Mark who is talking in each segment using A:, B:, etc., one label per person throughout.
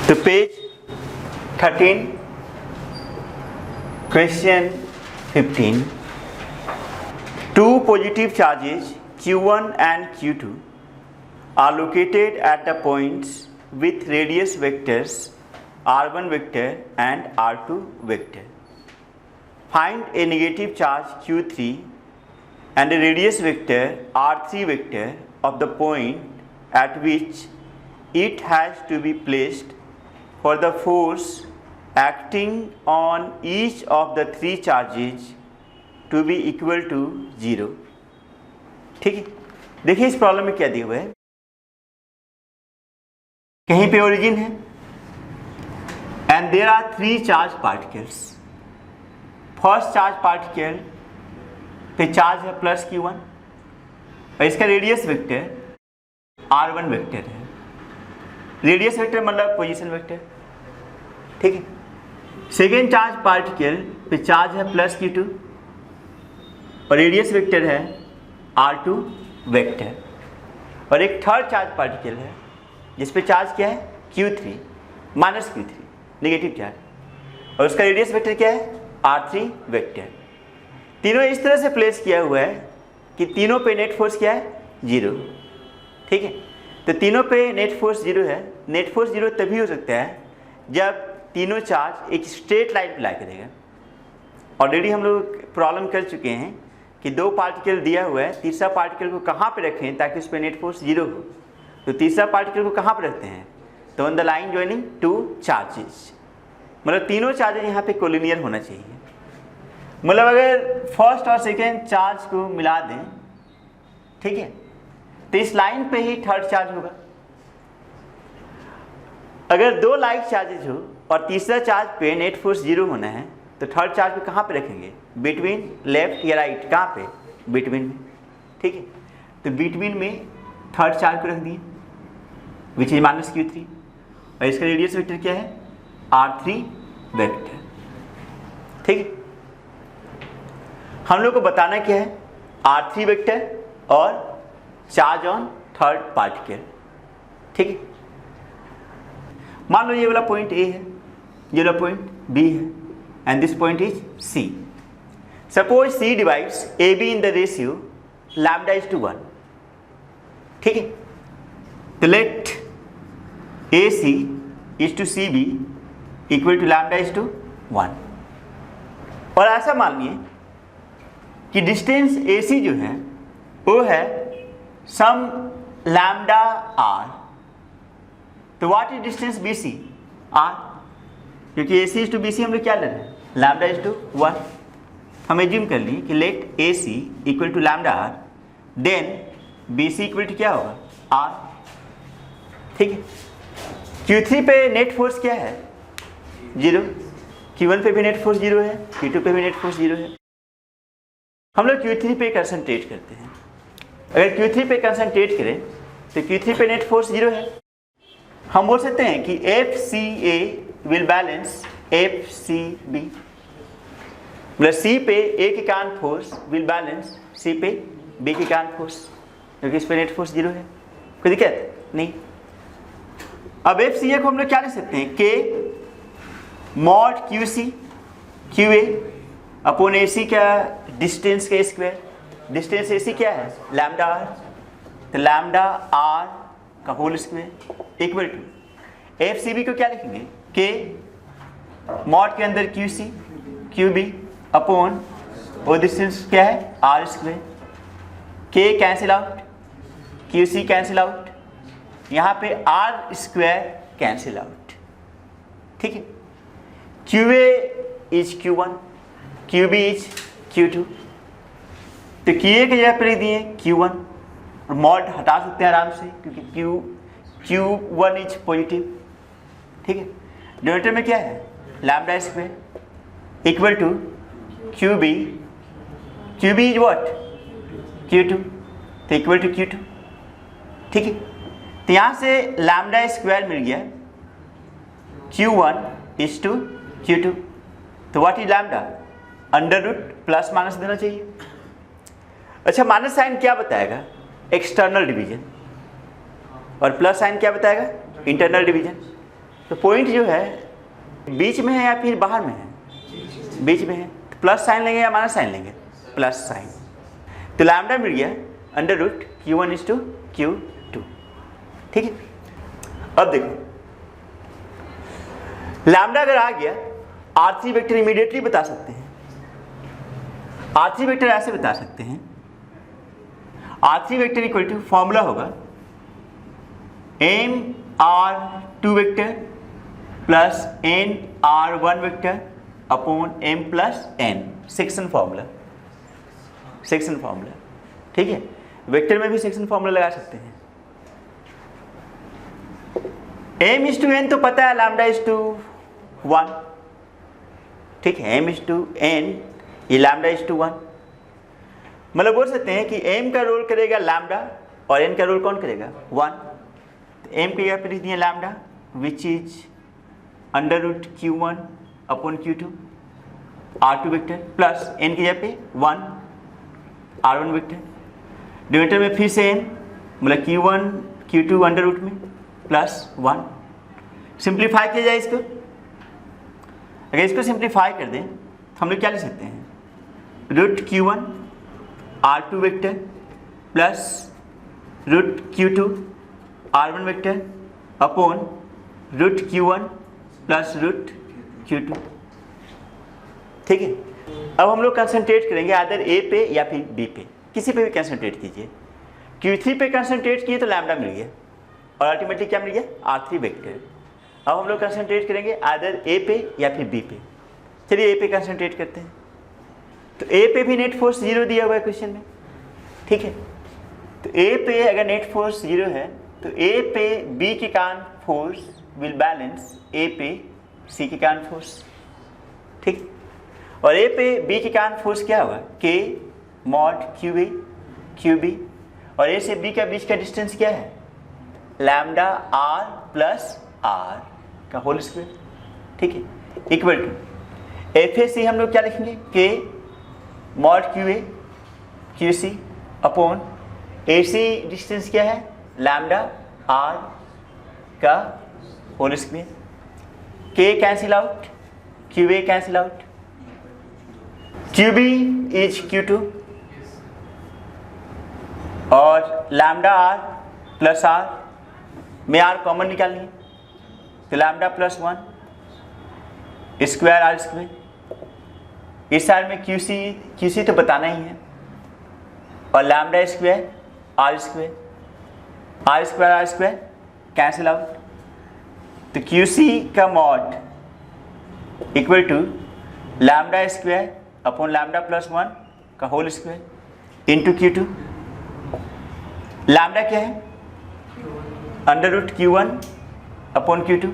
A: तो page 13, question 15. Two positive charges Q1 and Q2 are located at the points with radius vectors R1 vector and R2 vector. Find a negative charge Q3 and a radius vector R3 vector of the point at which it has to be placed for the force acting on each of the three charges to be equal to 0. ठीक है, देखिए इस problem में क्या दिया हुआ है. कहीं पे ओरिजिन है and there are three charge particles. First charge particle पे चार्ज है प्लस Q1 और इसका रेडियस वेक्टर R1 वेक्टर है. रेडियस वेक्टर मतलब पोजीशन वेक्टर. ठीक है. सेकेंड चार्ज पार्टिकल पे चार्ज है प्लस Q2 और रेडियस वेक्टर है R2 वेक्टर. और एक थर्ड चार्ज पार्टिकल है जिस पे चार्ज क्या है Q3 minus Q3 negative charge और उसका रेडियस वेक्टर क्या है R3 वेक्टर. तीनों इस तरह से प्लेस किया हुआ है कि तीनों पे नेट फोर्स क्या है 0. ठीक है. तो तीनों पे नेट फोर्स 0 है. नेट फोर्स 0 तभी हो सकता है जब तीनों चार्ज एक स्ट्रेट लाइन पे लाई करेगा. ऑलरेडी हम लोग प्रॉब्लम कर चुके हैं कि दो पार्टिकल दिया हुआ है, तीसरा पार्टिकल को कहाँ पे रखें ताकि उस पर नेट फोर्स 0 हो. तो तीसरा पार्टिकल को कहाँ पे रखते हैं तो on the line joining two charges. मतलब तीनों चार्जेस यहाँ पे कोलिनियर होना चाहिए. मतलब अगर फर्स्ट और सेकेंड चार्ज को मिला दें, ठीक है, तो इस लाइन पे ही थर्ड चार्ज होगा. अगर दो लाइक चार्जेज हो और तीसरा चार्ज पे नेट फोर्स 0 होना है तो थर्ड चार्ज पे कहाँ पे रखेंगे बिटवीन लेफ्ट या राइट. कहाँ पे बिटवीन में. ठीक है. तो बिटवीन में थर्ड चार्ज को रख दिए विच इज माइनस Q3 और इसका रेडियस वेक्टर क्या है R3 वेक्टर. ठीक है. हम लोग को बताना क्या है R3 वेक्टर और चार्ज ऑन थर्ड पार्टिकल. ठीक है. मान लो ये वाला पॉइंट A है, ये वाला पॉइंट B है and this point is C. Suppose C divides AB in the ratio lambda is to 1. ठीक है. तो let AC is to CB equal to lambda is to 1. और ऐसा मानिए कि डिस्टेंस AC जो है वो है सम लैम्डा R. तो what is distance BC R. क्योंकि AC इज टू BC हम लोग क्या ले रहे हैं लैम्डा इज टू 1. हम एज्यूम कर लिए कि let AC equal to lambda R then BC equal to क्या होगा R. ठीक है. Q3 पे नेट फोर्स क्या है 0. Q1 पे भी नेट फोर्स 0 है, Q2 पे भी नेट फोर्स 0 है. हम लोग Q3 पे कंसंट्रेट करते हैं. अगर Q3 पे कंसंट्रेट करें तो Q3 पे नेट फोर्स 0 है. हम बोल सकते हैं कि FCA विल बैलेंस FCB. मतलब C पे A के कारण फोर्स विल बैलेंस C पे B के कारण फोर्स, क्योंकि इस पे नेट फोर्स 0 है. कोई दिक्कत नहीं. अब FCA को हम लोग क्या लिख सकते हैं K mod QC QA upon AC का डिस्टेंस का स्क्वायर. डिस्टेंस AC क्या है लैम्डा R. तो लैम्डा R का whole square equal to FCB को क्या लिखेंगे K मॉड के अंदर QC QB अपॉन वो डिस्टेंस क्या है R square. K cancel out, QC cancel out, यहाँ पे R स्क्वायर कैंसिल आउट. ठीक है. QA is Q1, QB is Q2. तो QA के जगह पर दिए Q1 और मॉड हटा सकते हैं आराम से क्योंकि Q1 इज पॉजिटिव. ठीक है. डिनोमिनेटर में क्या है lambda square equal to QB. QB is what Q2. तो इक्वल टू Q2. ठीक है. तो यहाँ से लैम्डा स्क्वायर मिल गया Q1 इज टू Q2. तो what is lambda under root plus minus देना चाहिए. अच्छा माइनस साइन क्या बताएगा एक्सटर्नल डिवीजन और प्लस साइन क्या बताएगा इंटरनल डिवीजन. तो पॉइंट जो है बीच में है या फिर बाहर में है? बीच में है। तो प्लस साइन लेंगे या माइनस साइन लेंगे? Plus sign. तो लैम्डा मिल गया under root Q1 is to Q2। ठीक है। अब देखो लैम्डा अगर आ गया, R3 वेक्टर इमीडिएटली बता सकते हैं। R3 वेक्टर ऐसे बता सकते हैं, R3 vector equal to formula होगा MR2 vector plus NR1 vector upon M plus N, section formula. Section formula, ठीक है। वेक्टर में भी सेक्शन फॉर्मूला लगा सकते हैं। M इज टू N तो पता है, लैम्डा इज टू 1, ठीक है। M इज टू N, ये लैम्डा इज टू 1। मतलब बोल सकते हैं कि M का रोल करेगा लैम्डा और N का रोल कौन करेगा? 1। तो M की जगह पे लिख दिया lambda which is under root Q1 upon Q2 R2 vector plus N की जगह पे 1 R1 वेक्टर। डिनोमिनेटर में फिर से N, मतलब Q1 Q2 अंडर रूट में प्लस 1। सिंप्लीफाई किया जाए इसको, अगर इसको सिंप्लीफाई कर दें तो हम लोग क्या लिख सकते हैं? Root Q1 R2 vector plus root Q2 R1 vector upon root Q1 plus root Q2। ठीक है। अब हम लोग कंसंट्रेट करेंगे आदर A पे या फिर B पे, किसी पे भी कंसंट्रेट कीजिए। Q3 पे कंसंट्रेट किए तो लैम्डा मिल गया और अल्टीमेटली क्या मिल गया? R3 vector. अब हम लोग कंसंट्रेट करेंगे आदर A पे या फिर B पे। चलिए A पे कंसंट्रेट करते हैं। तो A पे भी नेट फोर्स 0 दिया हुआ है क्वेश्चन में, ठीक है। तो A पे अगर नेट फोर्स 0 है तो A पे B के कारण फोर्स विल बैलेंस A पे C के कारण फोर्स, ठीक। और A पे B के कारण फोर्स क्या होगा? K मॉड QA QB, और A से B का बीच का डिस्टेंस क्या है? लैम्डा R प्लस R का होल स्क्वायर, ठीक है, इक्वल टू FAC हम लोग क्या लिखेंगे? K mod QA QC upon AC distance क्या है? लैम्डा R का whole square. K cancel out, QA cancel out, QB is Q2 और लैम्डा R प्लस R में R कॉमन निकालिए तो lambda plus 1 square R square. इस side में QC तो बताना ही है, और lambda square R square cancel out. तो QC का mod equal to lambda square upon lambda plus 1 का whole square into Q2। Lambda क्या है? Under root Q1 upon Q2।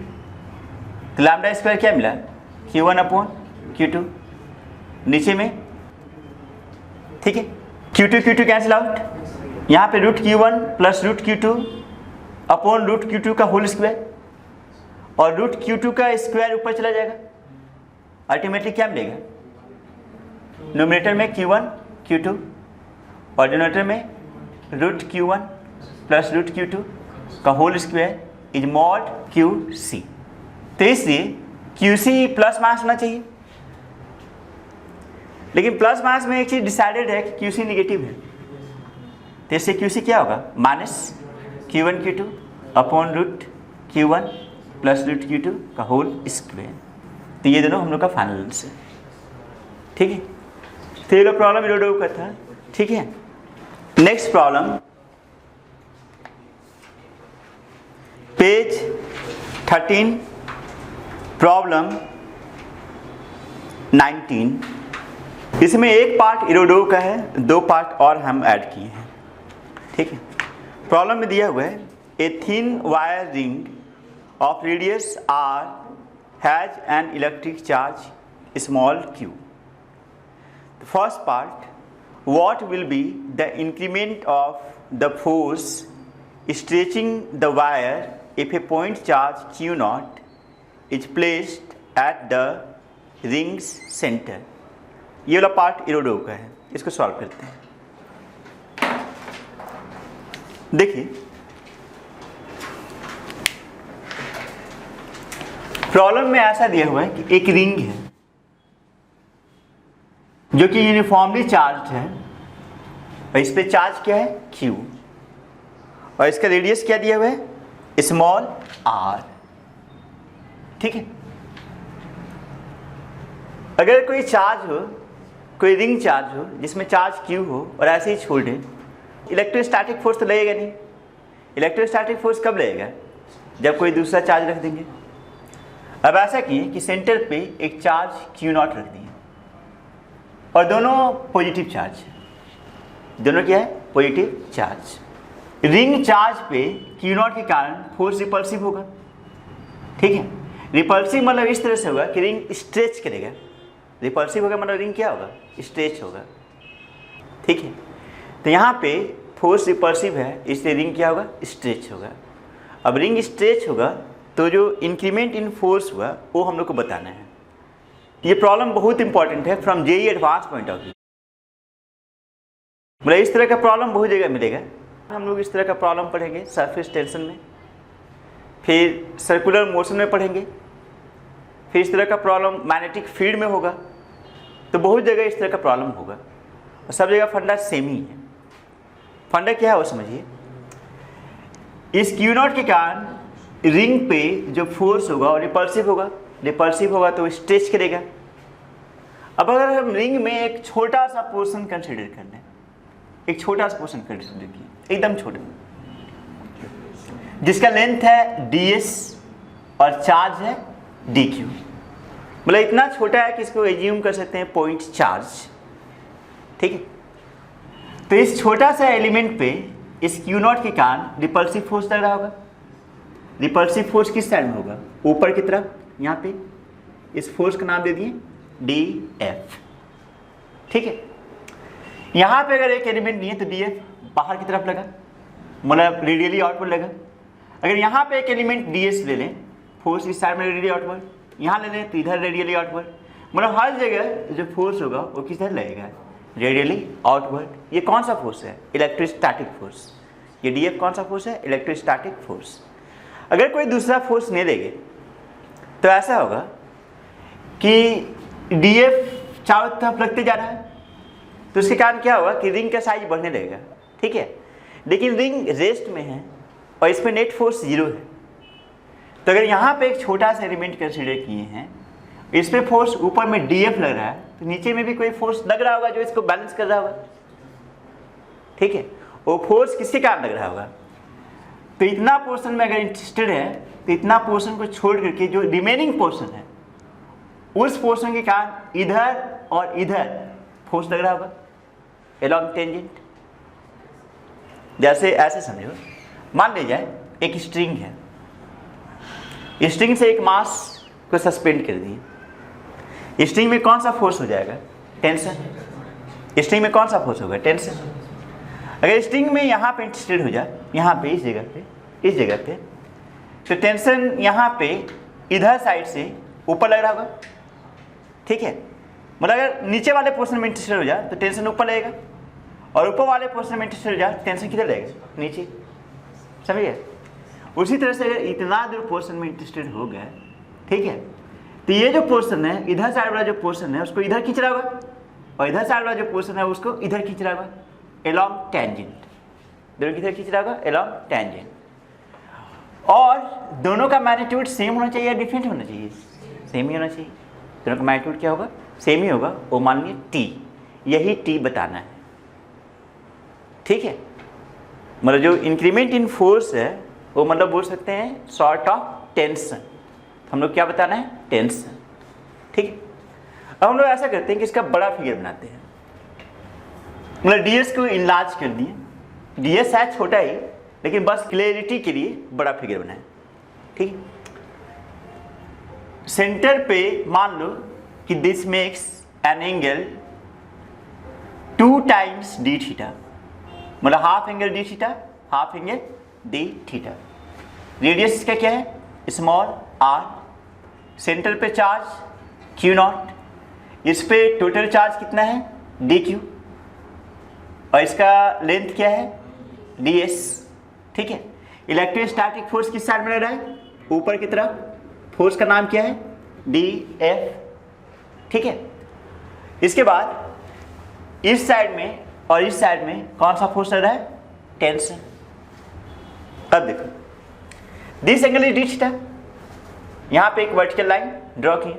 A: तो लैम्डा स्क्वायर क्या मिला? Q1 अपॉन Q2 नीचे में, ठीक है। Q2 cancel out. यहाँ पे root Q1 plus root Q2 upon root Q2 का होल स्क्वायर, और रूट Q2 का स्क्वायर ऊपर चला जाएगा। अल्टीमेटली क्या मिलेगा? नोमिनेटर में Q1 Q2 और डिनोमिनेटर में root Q1 plus root Q2 का whole square is mod QC। तो इसलिए QC प्लस माइनस होना चाहिए, लेकिन प्लस माइनस में एक चीज डिसाइडेड है कि QC निगेटिव है। तो इससे QC क्या होगा? Minus Q1 Q2 upon root Q1 plus root Q2 का होल स्क्वायर। तो ये दोनों हम लोग का फाइनल आंसर, ठीक है। तो ये प्रॉब्लम इरोडो का था, ठीक है। Next problem page 13, problem 19। इसमें एक पार्ट इरोडो का है, 2 पार्ट और हम ऐड किए हैं, ठीक है। प्रॉब्लम में दिया हुआ है a thin wire ring of radius r has an electric charge small q। First part, what will be the increment of the force stretching the wire if a point charge q naught is placed at the ring's center। ये वाला part इरोडो का है, इसको solve करते हैं। देखिए problem में ऐसा दिया हुआ है कि एक रिंग है जो कि यूनिफॉर्मली चार्ज है और इस पे चार्ज क्या है Q, और इसका रेडियस क्या दिया हुआ है स्मॉल r। ठीक है, अगर कोई चार्ज हो, कोई रिंग चार्ज हो जिसमें चार्ज Q हो और ऐसे ही छोड़ दें, इलेक्ट्रोस्टैटिक फोर्स तो लगेगा नहीं। इलेक्ट्रोस्टैटिक फोर्स कब लगेगा, जब कोई दूसरा चार्ज रख देंगे। अब ऐसा किए कि सेंटर पे एक चार्ज Q0 रख दिए और दोनों पॉजिटिव चार्ज है, दोनों क्या है पॉजिटिव चार्ज। रिंग चार्ज पे Q0 के कारण फोर्स रिपल्सिव होगा। ठीक है, रिपल्सिव मतलब इस तरह से होगा कि रिंग स्ट्रेच करेगा। रिपल्सिव होगा मतलब रिंग क्या होगा स्ट्रेच होगा। ठीक है, तो यहाँ पे फोर्स रिपल्सिव है इसलिए रिंग क्या होगा स्ट्रेच होगा। अब रिंग स्ट्रेच होगा तो जो इंक्रीमेंट इन फोर्स हुआ वो हम लोग को बताना है। ये प्रॉब्लम बहुत इंपॉर्टेंट है from JEE advance point of view. मतलब इस तरह का प्रॉब्लम बहुत जगह मिलेगा। हम लोग इस तरह का प्रॉब्लम पढ़ेंगे सरफेस टेंशन में, फिर सर्कुलर मोशन में पढ़ेंगे, फिर इस तरह का प्रॉब्लम मैग्नेटिक फील्ड में होगा। तो बहुत जगह इस तरह का प्रॉब्लम होगा और सब जगह फंडा सेम ही है। फंडा क्या है वो समझिए। इस Q0 के कारण रिंग पे जो फोर्स होगा और रिपल्सिव होगा। रिपल्सिव होगा तो स्ट्रेच करेगा। अब अगर हम रिंग में एक छोटा सा पोर्शन कंसिडर कर लें, एक छोटा सा पोर्शन कंसिडर किए एकदम छोटा, जिसका लेंथ है ds और चार्ज है dq। मतलब इतना छोटा है कि इसको एज्यूम कर सकते हैं पॉइंट चार्ज। ठीक है, तो इस छोटा सा एलिमेंट पे इस Q0 के कारण रिपल्सिव फोर्स लग रहा होगा। रिपल्सिव फोर्स किस साइड में होगा ऊपर की तरफ। यहाँ पे इस फोर्स का नाम दे दिए dF। ठीक है, यहाँ पे अगर एक एलिमेंट नहीं है तो dF बाहर की तरफ लगा, मतलब रेडियली आउटवर्ड लगा। अगर यहाँ पे एक एलिमेंट ds ले लें, फोर्स इस साइड में रेडियली आउटवर्ड, यहाँ ले लें तो इधर रेडियली आउटवर्ड। मतलब हर जगह जो फोर्स होगा वो किधर लगेगा रेडियली आउटवर्ड। ये कौन सा फोर्स है इलेक्ट्रोस्टैटिक फोर्स। ये dF कौन सा फोर्स है इलेक्ट्रोस्टैटिक फोर्स। अगर कोई दूसरा फोर्स नहीं देंगे तो ऐसा होगा कि dF चारों तरफ लगते जा रहा है, तो उसके कारण क्या होगा कि रिंग का साइज बढ़ने लगेगा। ठीक है, लेकिन रिंग रेस्ट में है और इस पर नेट फोर्स 0 है। तो अगर यहाँ पे एक छोटा सा एलिमेंट कंसिडर किए हैं, इस पे फोर्स ऊपर में dF लग रहा है, तो नीचे में भी कोई फोर्स लग रहा होगा जो इसको बैलेंस कर रहा होगा। ठीक है, वो फोर्स किसके कारण लग रहा होगा। तो इतना पोर्शन में अगर इंटरेस्टेड है तो इतना पोर्शन को छोड़ करके जो रिमेनिंग पोर्शन है उस पोर्शन के कारण इधर और इधर फोर्स लग रहा होगा along टेंजेंट। जैसे ऐसे समझो, मान लीजिए एक स्ट्रिंग है, स्ट्रिंग से एक मास को सस्पेंड कर दिए। स्ट्रिंग में कौन सा फोर्स हो जाएगा टेंशन। स्ट्रिंग में कौन सा फोर्स होगा टेंशन। अगर स्ट्रिंग में यहाँ पे इंटरेस्टेड हो जाए, यहाँ पे इस जगह पे, इस जगह पे, तो टेंशन यहाँ पे इधर साइड से ऊपर लग रहा होगा। ठीक है, मतलब अगर नीचे वाले पोर्शन में इंटरेस्टेड हो जाए तो टेंशन ऊपर लगेगा, और ऊपर वाले पोर्शन में इंटरेस्टेड हो जाए टेंशन किधर लगेगा नीचे। समझिए, उसी तरह से अगर इतना दूर पोर्शन में इंटरेस्टेड हो गया, ठीक है, तो ये जो पोर्शन है इधर साइड वाला जो पोर्शन है उसको इधर खींच रहा होगा, और इधर साइड वाला जो पोर्शन है उसको इधर खींच रहा होगा along टेंजेंट। दोनों किधर खींच रहा होगा along टेंजेंट। और दोनों का मैग्नीट्यूड सेम होना चाहिए या डिफरेंट होना चाहिए, सेम ही होना चाहिए। दोनों का मैग्नीट्यूड क्या होगा सेम ही होगा, वो मान लीजिए t, यही t बताना है। ठीक है, मतलब जो इंक्रीमेंट इन फोर्स है वो मतलब बोल सकते हैं सॉर्ट ऑफ टेंशन। हम लोग क्या बताना है टेंशन। ठीक है, अब हम लोग ऐसा करते हैं कि इसका बड़ा फिगर बनाते हैं। मतलब ds को इनलार्ज कर दिए, ds है छोटा ही लेकिन बस क्लियरिटी के लिए बड़ा फिगर बनाए। ठीक है, सेंटर पे मान लो कि this makes an angle 2 times d theta, मतलब half angle d theta, half angle d theta. Radius इसका क्या है स्मॉल r। सेंटर पे चार्ज Q0, इस पे टोटल चार्ज कितना है dq, और इसका लेंथ क्या है ds। ठीक है, इलेक्ट्रोस्टैटिक फोर्स किस साइड में लग रहा है ऊपर की तरफ, फोर्स का नाम क्या है? DF, ठीक है। इसके बाद इस साइड में और इस साइड में कौन सा फोर्स लग रहा है? टेंशन। अब देखो, this angle is D theta, यहाँ पे एक वर्टिकल लाइन ड्रॉ की।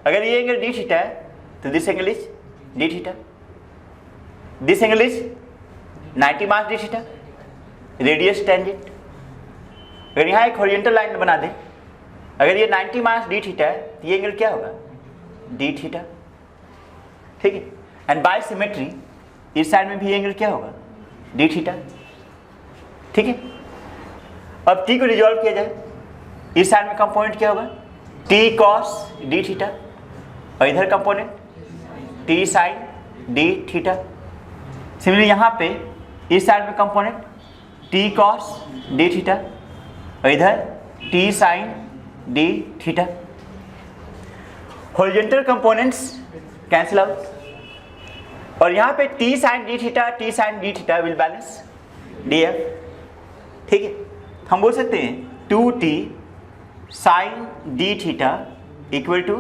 A: अगर ये एंगल डी थीटा है तो this angle is D theta, this angle is 90 mass D theta, radius tangent. अगर यहाँ एक हॉरिजॉन्टल लाइन बना दे, अगर ये 90 मास डी थीटा है तो ये एंगल क्या होगा? डी थीटा, ठीक है। एंड बाय सिमेट्री इस साइड में भी एंगल क्या होगा? डी थीटा, ठीक है। अब टी को रिजॉल्व किया जाए, इस साइड में कंपोनेंट क्या होगा? टी कॉस डी थीटा, और इधर component T sine d theta. Similarly यहाँ पे इस साइड में component T cos d theta, और इधर T sine d theta. Horizontal components cancel out, और यहाँ पे T sine d theta will balance DF, ठीक है। हम बोल सकते हैं 2t sine d theta equal to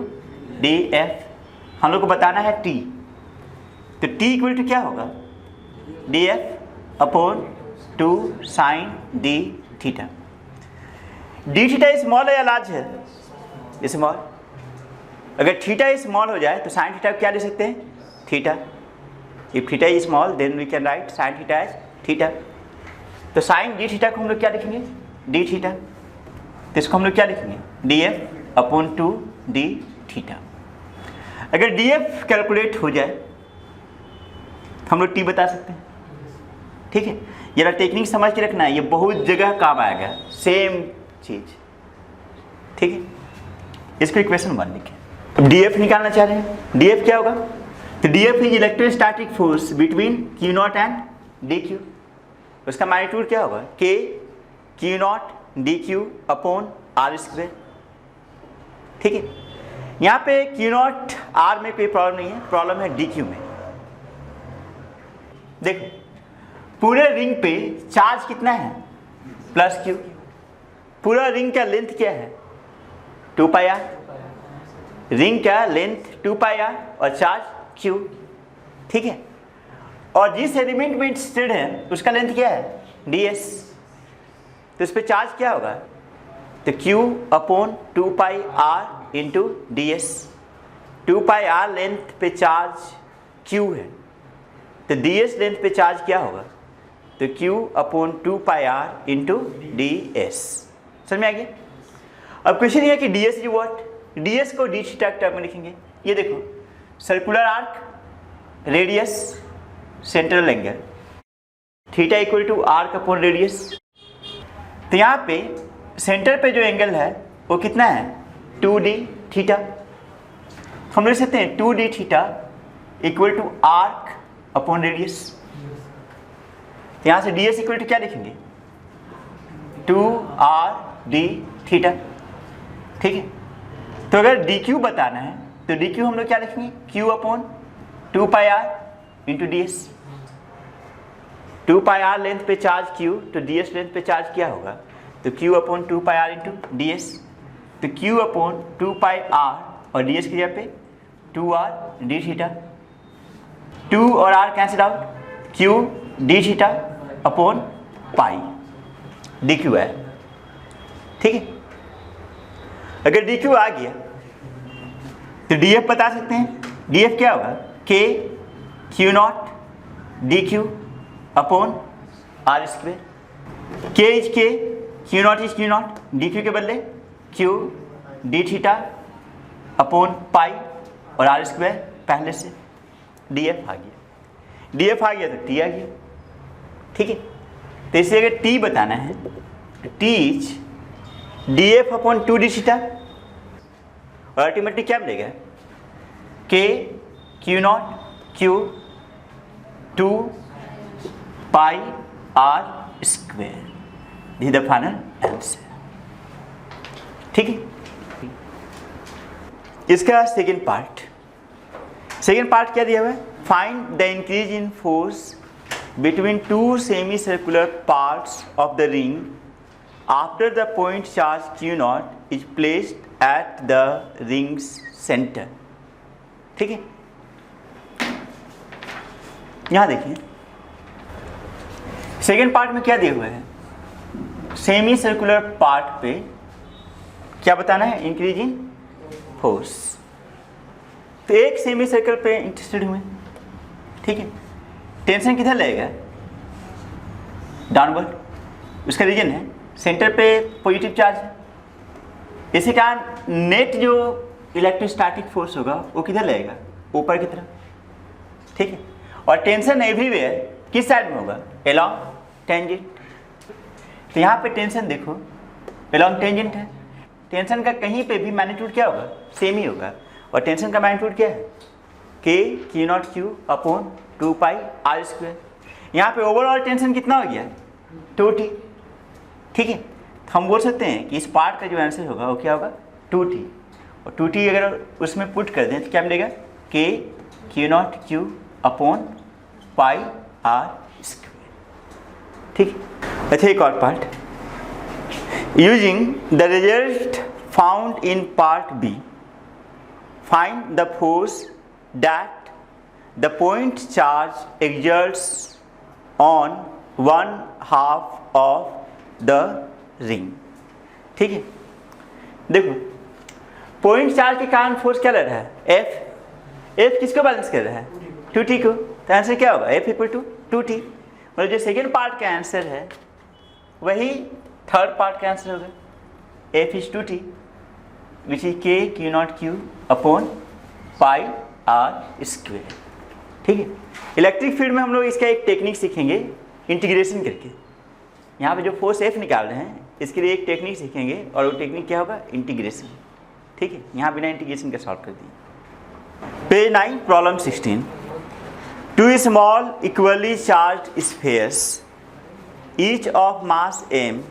A: DF। हम लोग को बताना है t, तो t इक्वल टू क्या होगा? DF upon 2 sine d theta. D theta small है या लार्ज है? स्मॉल। अगर थीटा स्मॉल हो जाए तो साइन थीटा क्या ले सकते हैं? Theta. If theta is small then we can write sine theta as theta. तो साइन डी थीटा को हम लोग क्या लिखेंगे? D theta. तो इसको हम लोग क्या लिखेंगे? DF upon 2 d theta. अगर DF कैलकुलेट हो जाए हम लोग T बता सकते हैं, ठीक है। ये टेक्निक समझ के रखना है, ये बहुत जगह काम आएगा, सेम चीज, ठीक है। इसको इक्वेशन 1 लिखें। DF निकालना चाह रहे हैं, DF क्या होगा? तो DF is electrostatic force between Q0 and DQ। उसका मैग्नीट्यूड क्या होगा? K Q0 DQ upon R², ठीक है। यहाँ पे Q0 R में कोई प्रॉब्लम नहीं है, प्रॉब्लम है DQ में। देखो पूरे रिंग पे चार्ज कितना है? +Q। पूरा रिंग का लेंथ क्या है? 2πr। रिंग का लेंथ 2πr और चार्ज Q, ठीक है। और जिस एलिमेंट में इंटरेस्टेड है उसका लेंथ क्या है? ds। तो इस पे चार्ज क्या होगा? तो Q upon 2πr into ds। 2πr length पे चार्ज Q है, तो ds लेंथ पे चार्ज क्या होगा? तो Q upon 2πr into ds। समझ में आ गया? अब क्वेश्चन ये है कि ds इज व्हाट? ds को d थीटा टर्म में लिखेंगे। ये देखो, circular arc, radius, central angle, theta equal to arc upon radius. तो यहाँ पे सेंटर पे जो एंगल है वो कितना है? 2d theta. हम लिख सकते हैं 2d theta equal to arc upon radius. यहाँ से ds इक्वल टू क्या लिखेंगे? 2rd थीटा, ठीक है। तो अगर dq बताना है तो dq हम लोग क्या लिखेंगे? q upon 2πr into ds। 2πr length पे चार्ज q, तो ds लेंथ पे चार्ज क्या होगा? तो q upon 2πr into ds। तो q अपॉन 2πr और ds की जगह पे 2r d थीटा। 2 और r cancel out, q d theta upon pi dq है, ठीक है। अगर dq आ गया तो df बता सकते हैं। df क्या होगा? k Q0 dq upon R²। k is k, Q0 is Q0, dq के बदले q d theta upon pi और R² पहले से df आ गया। df आ गया तो t आ गया, ठीक है। तो इसलिए अगर t बताना है, t is df upon 2d theta, और अल्टीमेटली क्या मिलेगा? k Q0 q 2 pi R²। This is the final answer, ठीक है। इसका सेकेंड पार्ट क्या दिया हुआ है? Find the increase in force between 2 semi circular parts of the ring after the point charge Q not is placed at the rings centre. ठीक है, यहां देखिए सेकेंड पार्ट में क्या दिया हुआ है, सेमी सर्कुलर पार्ट पे क्या बताना है, इंक्रीज इन फोर्स। तो एक सेमी सर्कल पे इंटरेस्टेड हुए, ठीक है, टेंशन किधर लगेगा, डाउनवर्ड, उसका रीजन है सेंटर पे पॉजिटिव चार्ज है, इसी कारण नेट जो इलेक्ट्रोस्टैटिक फोर्स होगा वो किधर लगेगा, ऊपर की तरफ। ठीक है, और टेंशन एवरीवेयर किस साइड में होगा, अलोंग टेंजेंट। तो यहाँ पे टेंशन देखो अलोंग टेंजेंट है, टेंशन का कहीं पे भी मैग्नीट्यूड क्या होगा, सेम ही होगा। और टेंशन का मैग्नीट्यूड क्या है, के Q not Q upon 2 pi R square. यहाँ पे ओवरऑल टेंशन कितना हो गया, 2T। ठीक है, तो हम बोल सकते हैं कि इस पार्ट का जो आंसर होगा वो क्या होगा, 2T। और 2T अगर उसमें पुट कर दें तो क्या मिलेगा, के Q not Q upon pi R square. ठीक है, अच्छा एक और part, using the result found in part B find the force that the point charge exerts on one half of the ring। ठीक है, देखो पॉइंट चार्ज के कारण फोर्स क्या लग रहा है, F किसको बैलेंस कर रहा है, 2T को। तो आंसर क्या होगा, F इक्वल टू 2T। मतलब जो सेकेंड पार्ट का आंसर है वही थर्ड पार्ट का आंसर होगा, F is 2T which is के Q not Q upon pi R square. ठीक है, इलेक्ट्रिक फील्ड में हम लोग इसका एक टेक्निक सीखेंगे इंटीग्रेशन करके। यहाँ पे जो फोर्स F निकाल रहे हैं इसके लिए एक टेक्निक सीखेंगे और वो टेक्निक क्या होगा, इंटीग्रेशन। ठीक है, यहाँ बिना इंटीग्रेशन का सॉल्व कर दिए। Page 9 problem 16, two small equally charged spheres each of mass m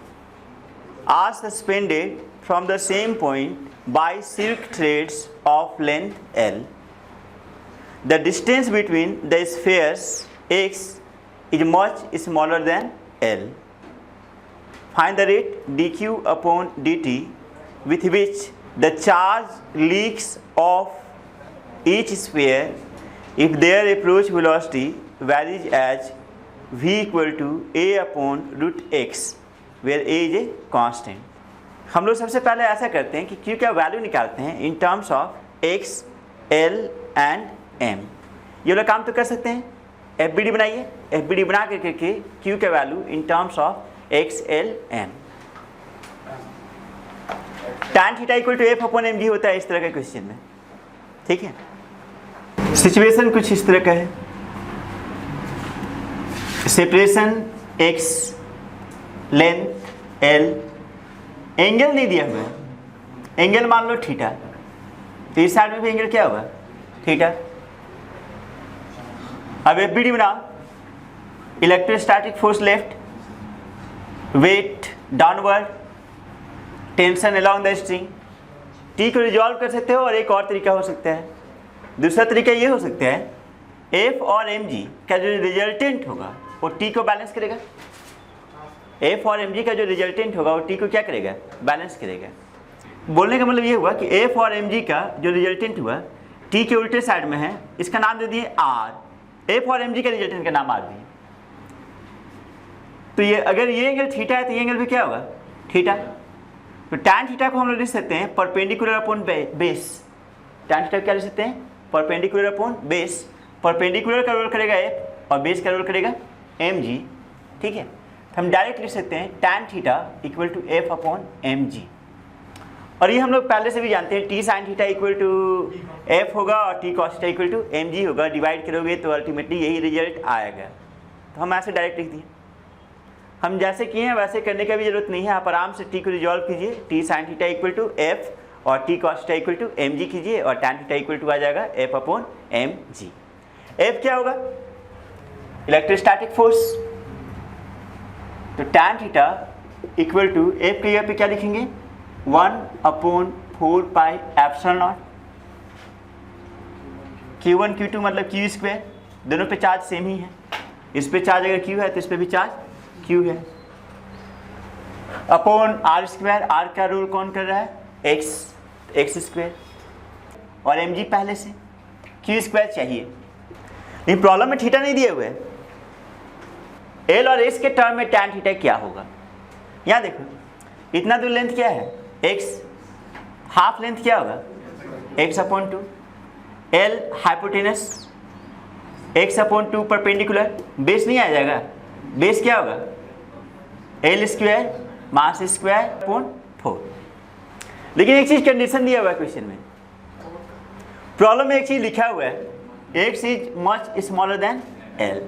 A: are suspended from the same point by silk threads of length L. The distance between the spheres x is much smaller than L. Find the rate dq upon dt with which the charge leaks off each sphere if their approach velocity varies as v equal to a upon root x, where a is a constant। हम लोग सबसे पहले ऐसा करते हैं कि Q का value निकालते हैं इन terms of X, L and M। ये लोग काम तो कर सकते हैं, FBD बनाइए, FBD बना करके Q का value in terms of X, L, M। tan theta equal to F upon mg होता है इस तरह के क्वेश्चन में। ठीक है, सिचुएशन कुछ इस तरह का है, separation X, length L, angle नहीं दिया हुआ है, एंगल मान लो थीटा, तो इस साइड में भी एंगल क्या होगा, थीटा। अब एफबीडी बनाओ, electrostatic force left, weight downward, tension along the string. T को रिजॉल्व कर सकते हो और एक और तरीका हो सकता है, दूसरा तरीका ये हो सकता है, एफ और एम जी का जो रिजल्टेंट होगा वो टी को बैलेंस करेगा। एफ और एम जी का जो रिजल्टेंट होगा वो टी को क्या करेगा, बैलेंस करेगा। बोलने का मतलब ये हुआ कि एफ और एम जी का जो रिजल्टेंट हुआ टी के उल्टे साइड में है, इसका नाम दे दिए आर। एफ और एम जी का रिजल्टेंट का नाम आर दिए, तो ये अगर ये एंगल थीटा है तो ये एंगल भी क्या होगा, थीटा। तो टैन थीटा को हम लोग लिख सकते हैं perpendicular upon base. Tan theta क्या लिख सकते हैं, परपेंडिकुलर अपॉन बेस। परपेंडिकुलर का रोल करेगा एफ और बेस का रोल करेगा एम जी। ठीक है, हम डायरेक्ट लिख सकते हैं tan theta equal to F upon M g. और ये हम लोग पहले से भी जानते हैं, T sine theta equal to F होगा और T cos theta equal to M g होगा। डिवाइड करोगे तो अल्टीमेटली यही रिजल्ट आएगा। तो हम ऐसे डायरेक्ट लिख दिए। हम जैसे किए हैं वैसे करने का भी जरूरत नहीं है, आप आराम से टी को रिजॉल्व कीजिए। T sine theta equal to F और T cos theta equal to M G कीजिए और टैन थीटा इक्वल टू आ जाएगा F upon M G. F क्या होगा, इलेक्ट्रोस्टैटिक फोर्स। तो tan theta equal to F के यहाँ पे क्या लिखेंगे, 1/4 पाई एप्सिलॉन नॉट। Q1 Q2 मतलब Q स्क्वायर, दोनों पे चार्ज सेम ही है। इस पे चार्ज अगर Q है तो इस पे भी चार्ज Q है। अपॉन आर स्क्वायर, आर का रूल कौन कर रहा है? एक्स स्क्वायर, और एम जी पहले से, क्यू स्क्वायर चाहिए। लेकिन प्रॉब्लम में थीटा नहीं दिए हुए है। एल और एस के टर्म में टैन थीटा क्या होगा? यहाँ देखो, इतना दूर लेंथ क्या है? एक्स, हाफ लेंथ क्या होगा? X upon two, L hypotenuse, x upon two perpendicular, base नहीं आ जाएगा, बेस क्या होगा? L square mass square upon 4। लेकिन एक चीज कंडीशन दिया हुआ है क्वेश्चन में, प्रॉब्लम में एक चीज लिखा हुआ है, X is much smaller than L.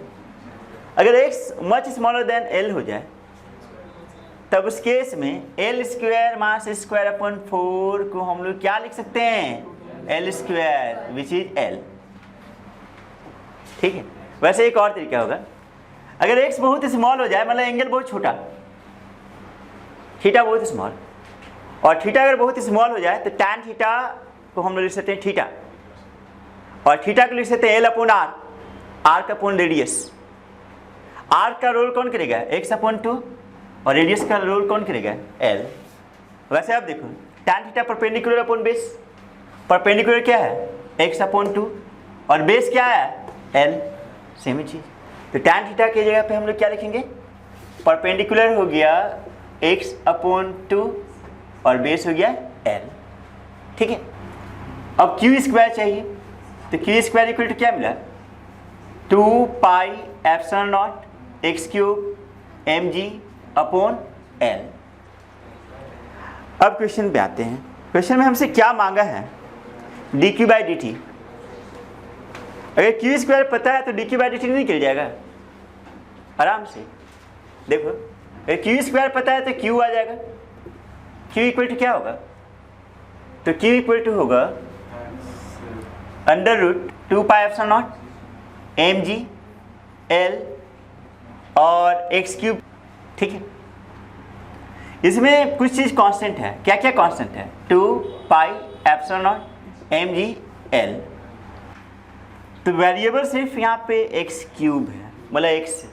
A: अगर X much smaller than L हो जाए तब उस केस में L square mass square upon 4 को हम लोग क्या लिख सकते हैं? L square which is L. ठीक है। वैसे एक और तरीका होगा, अगर एक्स बहुत स्मॉल हो जाए, मतलब एंगल बहुत छोटा, थीटा बहुत स्मॉल, और थीटा अगर बहुत स्मॉल हो जाए तो टैन थीटा को हम लोग लिख सकते हैं थीटा, और थीटा को लिख सकते हैं एल अपॉन आर, आर का अपॉन रेडियस। आर का रोल कौन करेगा? एक्स अपॉन टू, और रेडियस का रोल कौन करेगा? एल। वैसे आप देखो, tan theta perpendicular upon base, perpendicular क्या है? एक्स अपॉन टू, और बेस क्या है? एल, सेम ही चीज। तो टैन थीटा की जगह पे हम लोग क्या लिखेंगे? परपेंडिकुलर हो गया एक्स अपॉन टू, और बेस हो गया एल। ठीक है। अब क्यू स्क्वायर चाहिए, तो क्यू स्क्वायर इक्वल टू क्या मिला? 2 pi epsilon nought x cube m g upon l. अब क्वेश्चन पे आते हैं। क्वेश्चन में हमसे क्या मांगा है? D q by d t. अगर क्यू स्क्वायर पता है तो D q by d t निकल जाएगा आराम से। देखो, अगर क्यू स्क्वायर पता है तो क्यू आ जाएगा। क्यू इक्वल टू क्या होगा? तो क्यू इक्वल टू होगा under root 2 pi epsilon nought m g l और एक्स क्यूब। ठीक है। इसमें कुछ चीज कांस्टेंट है। क्या क्या कांस्टेंट है? 2 pi epsilon nought m g l. तो वेरिएबल सिर्फ यहाँ पे एक्स क्यूब है, मतलब एक्स।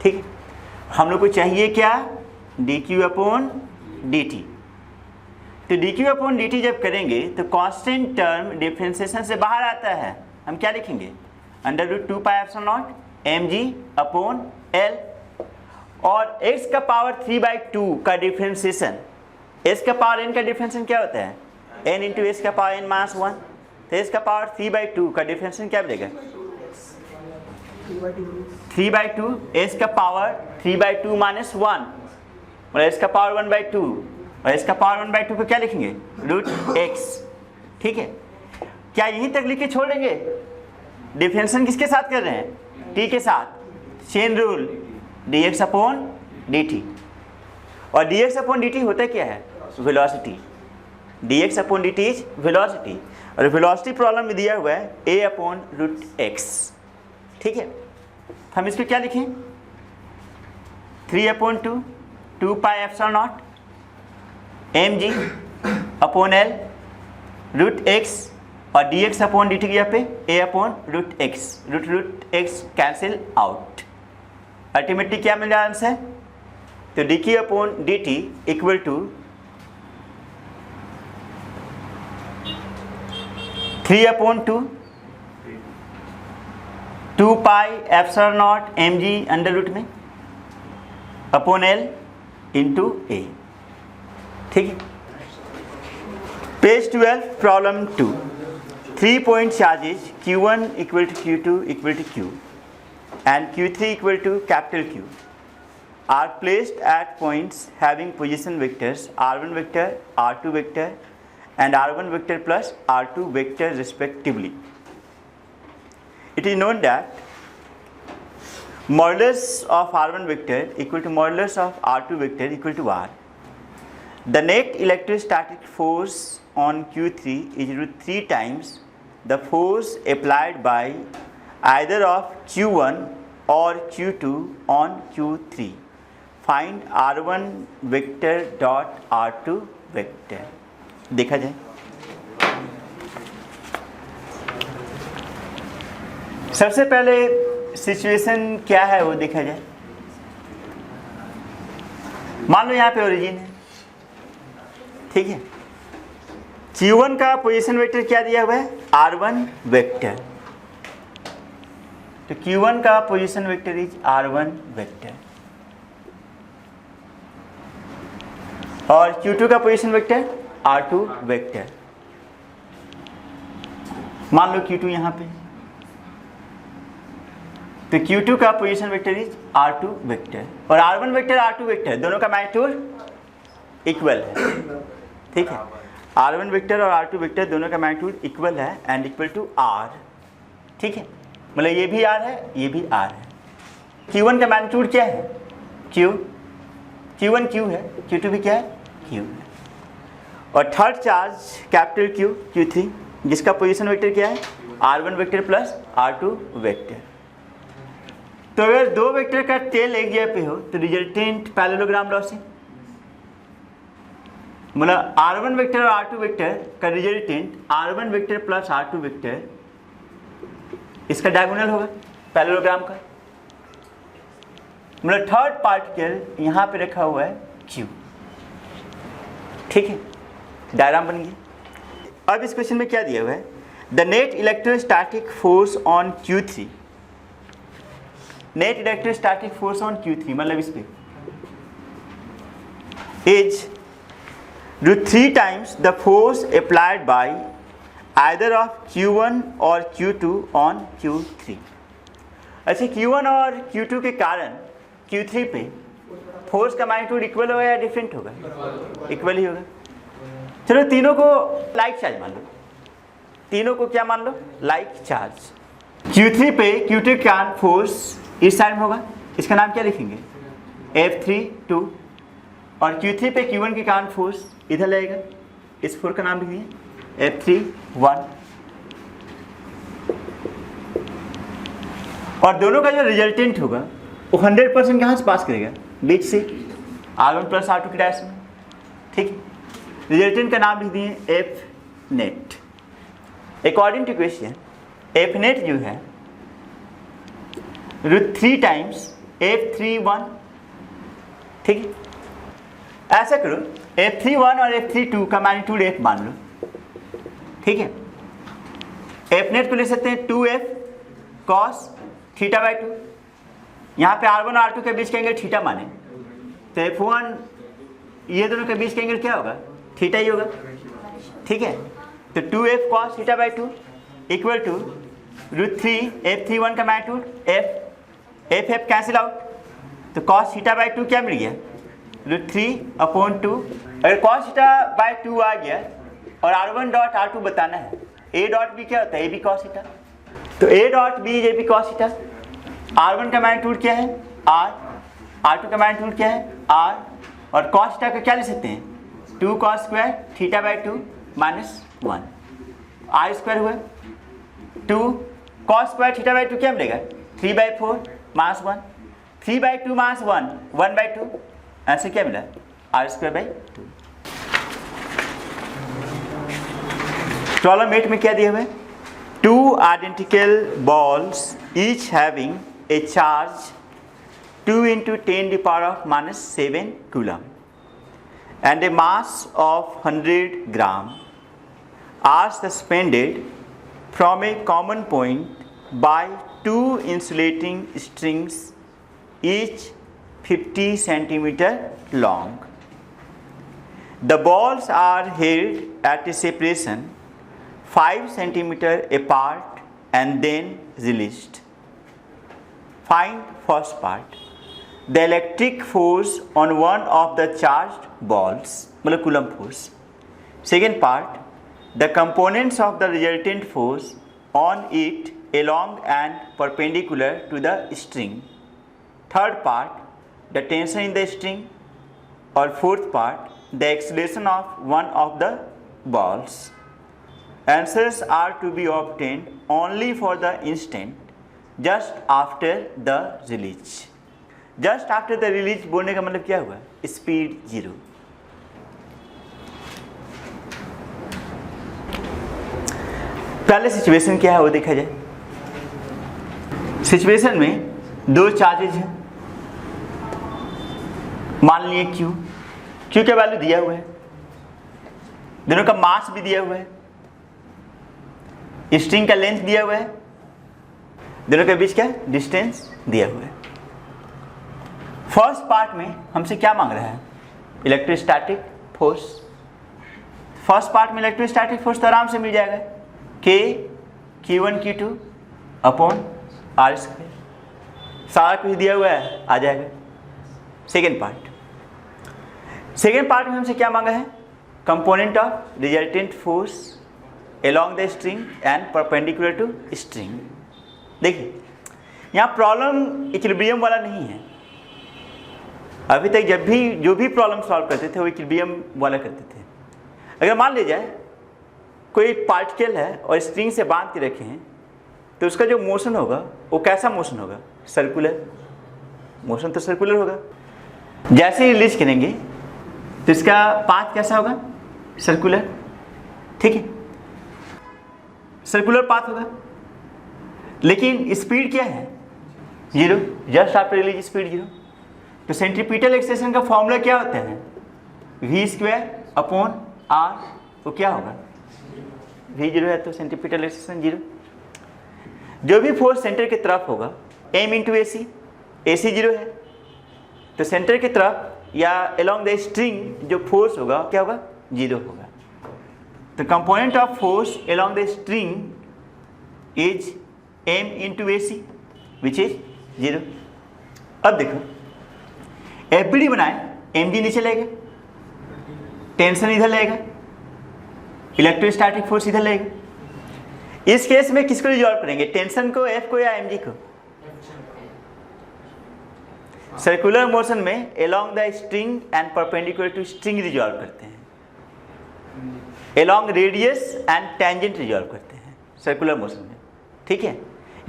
A: ठीक है। हम लोग को चाहिए क्या? D Q upon D T. तो D Q upon D T जब करेंगे तो कांस्टेंट टर्म डिफरेंशिएशन से बाहर आता है। हम क्या लिखेंगे? Under root 2 pi epsilon nought m g upon l, और x का पावर 3/2 का डिफरेंशिएशन, s का पावर n का डिफरेंशिएशन क्या होता है? n इंटू एस का पावर n माइनस 1। तो s का पावर 3/2 का डिफरेंशिएशन क्या मिलेगा? 3/2, s का पावर 3/2 माइनस 1, और s का पावर 1/2, और s का पावर 1/2 को क्या लिखेंगे? Root x। ठीक है। क्या यहीं तक लिख के छोड़ देंगे? डिफरेंशिएशन किसके साथ कर रहे हैं? t के साथ। Chain rule dx upon dt, और dx अपॉन dt होता क्या है? Velocity. dx upon dt is velocity, और वेलोसिटी प्रॉब्लम में दिया हुआ है a अपॉन रूट x। ठीक है। हम इसको क्या लिखें? 3/2 2 pi epsilon nought m g upon l root x, और dx अपॉन dt की जगह पे a upon root x। Root x cancel out. Ultimately क्या मिल रहा है आंसर? तो D Q upon D t equal to 3/2 2 pi epsilon nought m g under root में अपॉन एल इंटू ए। ठीक है। Page 12 problem 2। 3 point charges Q1 equal to Q2 equal to Q and Q3 equal to capital Q are placed at points having position vectors R1 vector, R2 vector and R1 vector plus R2 vector respectively. It is known that modulus of R1 vector equal to modulus of R2 vector equal to R. The net electrostatic force on Q3 is root 3 times the force applied by either of Q1 or Q2 on Q3. Find R1 vector dot R2 vector. देखा जाए, सबसे पहले situation क्या है वो देखा जाए। मान लो यहाँ पे ओरिजिन है, ठीक है। Q1 का पोजीशन वेक्टर क्या दिया हुआ है, R1 वेक्टर। तो Q1 का position vector is R1 vector और Q2 का पोजीशन वेक्टर R2 वेक्टर। मान लो Q2 यहाँ पे, तो Q2 का position vector is R2 vector और R1 वेक्टर R2 वेक्टर दोनों का मैग्नीट्यूड इक्वल है, ठीक है। R1 वेक्टर और R2 वेक्टर दोनों का मैग्नीट्यूड इक्वल है एंड इक्वल टू R, ठीक है। मतलब ये भी R है, ये भी R है। Q1 का मैग्नीट्यूड क्या है, Q1 Q है, Q2 भी क्या है, Q है। और third charge capital Q, Q3, जिसका पोजीशन वेक्टर क्या है, R1 vector plus R2 vector. तो अगर दो वेक्टर का टेल एक जगह पे हो तो रिजल्टेंट पैरेललोग्राम लॉसिंग, मतलब R1 वेक्टर और R2 वेक्टर का resultant R1 vector plus R2 vector, इसका डायगोनल होगा पैरेललोग्राम का। मतलब थर्ड पार्टिकल यहाँ पे रखा हुआ है Q, ठीक है। डायग्राम बन गया। अब इस क्वेश्चन में क्या दिया हुआ है, the net electrostatic force on Q3, net electrostatic force on Q3 मतलब इस पे is √3 times the force applied by either of Q1 और Q2 on Q3। अच्छा, Q1 और Q2 के कारण Q3 पे फोर्स का मैग्नीट्यूड इक्वल होगा या डिफरेंट होगा, इक्वल ही होगा। चलो तीनों को लाइक चार्ज मान लो, तीनों को क्या मान लो, लाइक चार्ज। Q3 पे Q2 के कारण फोर्स इस साइड में होगा, इसका नाम क्या लिखेंगे, F3(2) और Q3 पे Q1 के कारण फोर्स इधर लगेगा, इस फोर्स का नाम लिखिए F3(1) और दोनों का जो रिजल्टेंट होगा वो 100% कहाँ से पास करेगा, बीच से R1 प्लस R2 की डायरेक्शन में, ठीक। रिजल्टेंट का नाम लिख दिए F net. According to question F net जो है √3 times F3(1), ठीक है। ऐसा करो F3(1) और F3(2) का मैग्नीट्यूड F मान लो, ठीक है। F नेट को ले सकते हैं 2F cos θ/2, यहाँ पे R1 और R2 के बीच का एंगल थीटा माने तो F1 ये दोनों के बीच का एंगल क्या होगा, थीटा ही होगा, ठीक है। तो 2F cos θ/2 equal to √3 F3(1) का मैग्नीट्यूड F कैंसिल आउट, तो cos θ/2 क्या मिल गया, √3/2। अगर cos θ/2 आ गया और R1 डॉट R2 बताना है, A डॉट B क्या होता है, AB cos θ, तो A dot B AB cos θ। R1 का मैग्नीट्यूड क्या है R, R2 का मैग्नीट्यूड क्या है R, और cos θ का क्या ले सकते हैं, 2 cos स्क्वायर θ/2 -1 R² हुआ, 2 cos स्क्वायर θ/2 क्या मिलेगा, 3/4 -1, 3/2 -1 1/2, आंसर क्या मिला, R²/2। प्रॉब्लम 8 में क्या दिया हुआ है, 2 identical balls each having a charge 2 × 10⁻⁻7 coulomb and a mass of 100 gram are suspended from a common point by 2 insulating strings each 50 centimeter long. The balls are held at a separation 5 centimeter apart and then released. Find first part, the electric force on one of the charged balls, मतलब coulomb force. Second part, the components of the resultant force on it along and perpendicular to the string. Third part, the tension in the string. और fourth part, the acceleration of one of the balls. Answers are to be obtained only for the instant just after the release. Just after the release बोलने का मतलब क्या हुआ, speed 0। पहले situation क्या है वो देखा जाए। सिचुएशन में दो चार्जेज हैं, मान लिए Q क्यू का वैल्यू दिया हुआ है, दोनों का मास भी दिया हुआ है, स्ट्रिंग का लेंथ दिया हुआ है, दोनों के बीच का डिस्टेंस दिया हुआ है। फर्स्ट पार्ट में हमसे क्या मांग रहा है? Electrostatic force. फर्स्ट पार्ट में इलेक्ट्रोस्टैटिक फोर्स तो आराम से मिल जाएगा, के Q1 Q2 upon R square, सारा कुछ दिया हुआ है, आ जाएगा। सेकेंड पार्ट में हमसे क्या मांगा है? Component of resultant force along the string and perpendicular to string. देखिए यहाँ प्रॉब्लम इक्विलिब्रियम वाला नहीं है। अभी तक जब भी जो भी प्रॉब्लम सॉल्व करते थे वो इक्विलिब्रियम वाला करते थे। अगर मान लीजिए जाए कोई पार्टिकल है और स्ट्रिंग से बांध के रखे हैं, तो उसका जो मोशन होगा वो कैसा मोशन होगा? सर्कुलर मोशन, तो सर्कुलर होगा। जैसे ही रिलीज करेंगे तो इसका पाथ कैसा होगा? सर्कुलर, ठीक है, सर्कुलर पाथ होगा। लेकिन स्पीड क्या है? 0, जस्ट आफ्टर रिलीज स्पीड 0। तो सेंट्रीपिटल एक्सेलेरेशन का फॉर्मूला क्या होता है? v² अपॉन r, तो क्या होगा? v 0 है तो सेंट्रीपिटल एक्सेलेरेशन 0। जो भी फोर्स सेंटर की तरफ होगा m इंटू AC, AC 0 है, तो सेंटर की तरफ या अलोंग द स्ट्रिंग जो फोर्स होगा क्या होगा? 0 होगा। तो component of force along the string is m into AC which is 0। अब देखो FBD बनाए, mg नीचे लेगा, टेंशन इधर लेगा, इलेक्ट्रोस्टैटिक फोर्स इधर लेगा। इस केस में किसको रिजॉल्व करेंगे? टेंशन को, F को या mg को? सर्कुलर मोशन में along the string and perpendicular to string resolve करते हैं, along radius and tangent resolve करते हैं सर्कुलर मोशन में, ठीक है।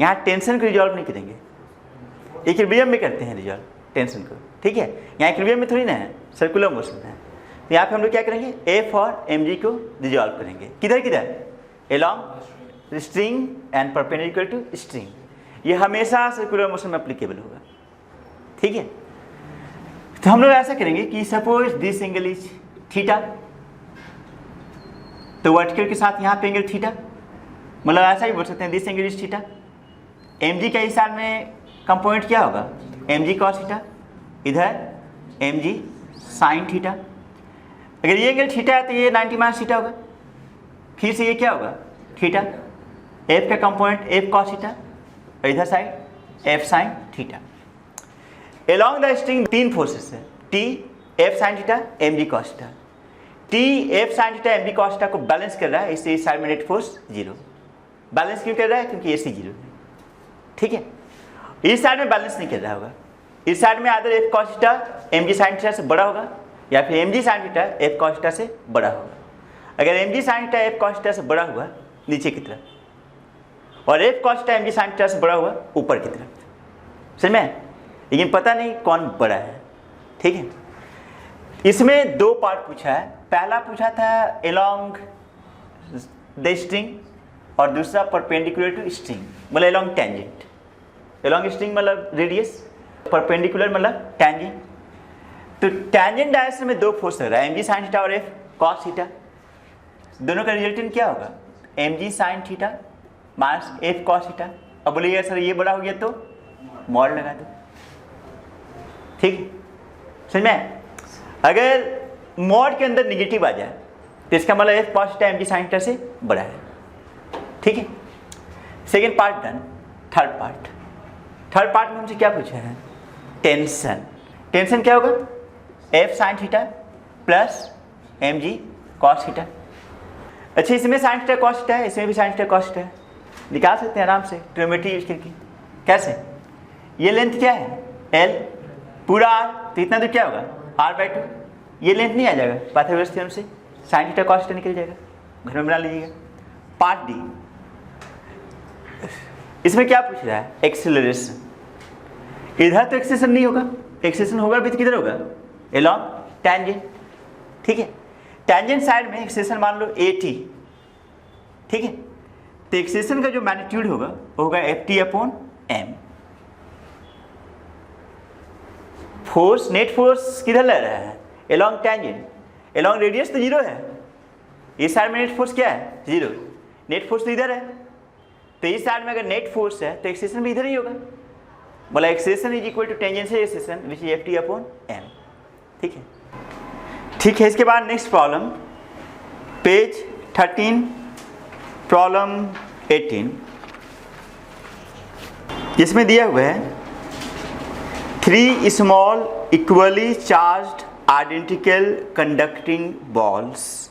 A: यहाँ टेंशन को रिजॉल्व नहीं करेंगे, इक्विलिब्रियम में करते हैं रिजॉल्व टेंशन को, ठीक है। यहाँ इक्विलिब्रियम में थोड़ी ना है, सर्कुलर मोशन है। तो यहाँ पे हम लोग क्या करेंगे? F और mg को रिजॉल्व करेंगे। किधर किधर? Along string and perpendicular to string. ये हमेशा सर्कुलर मोशन में अप्लीकेबल होगा, ठीक है। तो हम लोग ऐसा करेंगे कि suppose this angle is theta, तो वर्टिकल के साथ यहाँ पे एंगल थीटा, मतलब ऐसा ही बोल सकते हैं this angle is theta. mg के हिसाब में कंपोनेंट क्या होगा? mg cos थीटा, इधर mg sin थीटा। अगर ये एंगल थीटा है तो ये 90 माइनस थीटा होगा, फिर से ये क्या होगा? थीटा। f का कंपोनेंट f cos थीटा और इधर side f sin theta. Along the string 3 forces है, T F sin theta mg cos theta. T F sin theta mg cos theta को बैलेंस कर रहा है, इससे इस साइड में नेट फोर्स 0। बैलेंस क्यों कर रहा है? क्योंकि AC 0 है, ठीक है। इस साइड में बैलेंस नहीं कर रहा होगा, इस साइड में आदर F cos theta mg sin theta से बड़ा होगा या फिर mg sin theta F cos theta से बड़ा होगा। अगर mg sin theta F cos theta से बड़ा हुआ नीचे की तरफ और F cos theta mg sin theta से बड़ा हुआ ऊपर की तरफ, समझ में? लेकिन पता नहीं कौन बड़ा है, ठीक है। इसमें 2 पार्ट पूछा है। पहला पूछा था अलोंग द स्ट्रिंग और दूसरा परपेंडिकुलर टू स्ट्रिंग, मतलब अलोंग टेंजेंट। अलोंग स्ट्रिंग मतलब रेडियस, परपेंडिकुलर मतलब टेंजेंट। तो टेंजेंट डायरेक्शन में 2 फोर्स लग रहा है, mg sin थीटा और F cos थीटा। दोनों का रिजल्टेंट क्या होगा? mg sin theta minus F cos theta. अब बोलिएगा सर ये बड़ा हो गया तो मॉड लगा दो, ठीक है, समझ में? अगर मॉड के अंदर निगेटिव आ जाए तो इसका मतलब F cos theta mg sin theta से बड़ा है, ठीक है। Second part done. Third part में हमसे क्या पूछा है? टेंशन। टेंशन क्या होगा? F sin theta plus mg cos theta. अच्छा, इसमें sin थीटा cos थीटा है, इसमें भी sin थीटा cos थीटा है, निकाल सकते हैं आराम से ट्रिग्नोमेट्री यूज करके। कैसे? ये लेंथ क्या है? L पूरा R, तो इतना दूर क्या होगा? R/2। ये लेंथ नहीं आ जाएगा पाइथागोरस थ्योरम से, sin थीटा cos थीटा निकल जाएगा, घर में बना लीजिएगा। पार्ट डी, इसमें क्या पूछ रहा है? एक्सेलरेशन। इधर तो एक्सेलरेशन नहीं होगा, एक्सेलरेशन होगा भी तो किधर होगा? अलोंग टेंजेंट, ठीक है। टेंजेंट साइड में एक्सेलरेशन मान लो AT, ठीक है। तो एक्सेलरेशन का जो मैग्नीट्यूड होगा वो होगा Ft/m। फोर्स, नेट फोर्स किधर लग रहा है? एलॉन्ग टेंजेंट, एलॉन्ग रेडियस तो 0 है, इस साइड में नेट फोर्स क्या है 0, नेट फोर्स तो इधर है, तो इस साइड में अगर नेट फोर्स है तो एक्सेलरेशन भी इधर ही होगा, बोला acceleration is equal to tangential acceleration which is Ft/m। ठीक है, ठीक है। इसके बाद नेक्स्ट प्रॉब्लम पेज 13 प्रॉब्लम 18, इसमें दिया हुआ है 3 small equally charged identical conducting balls,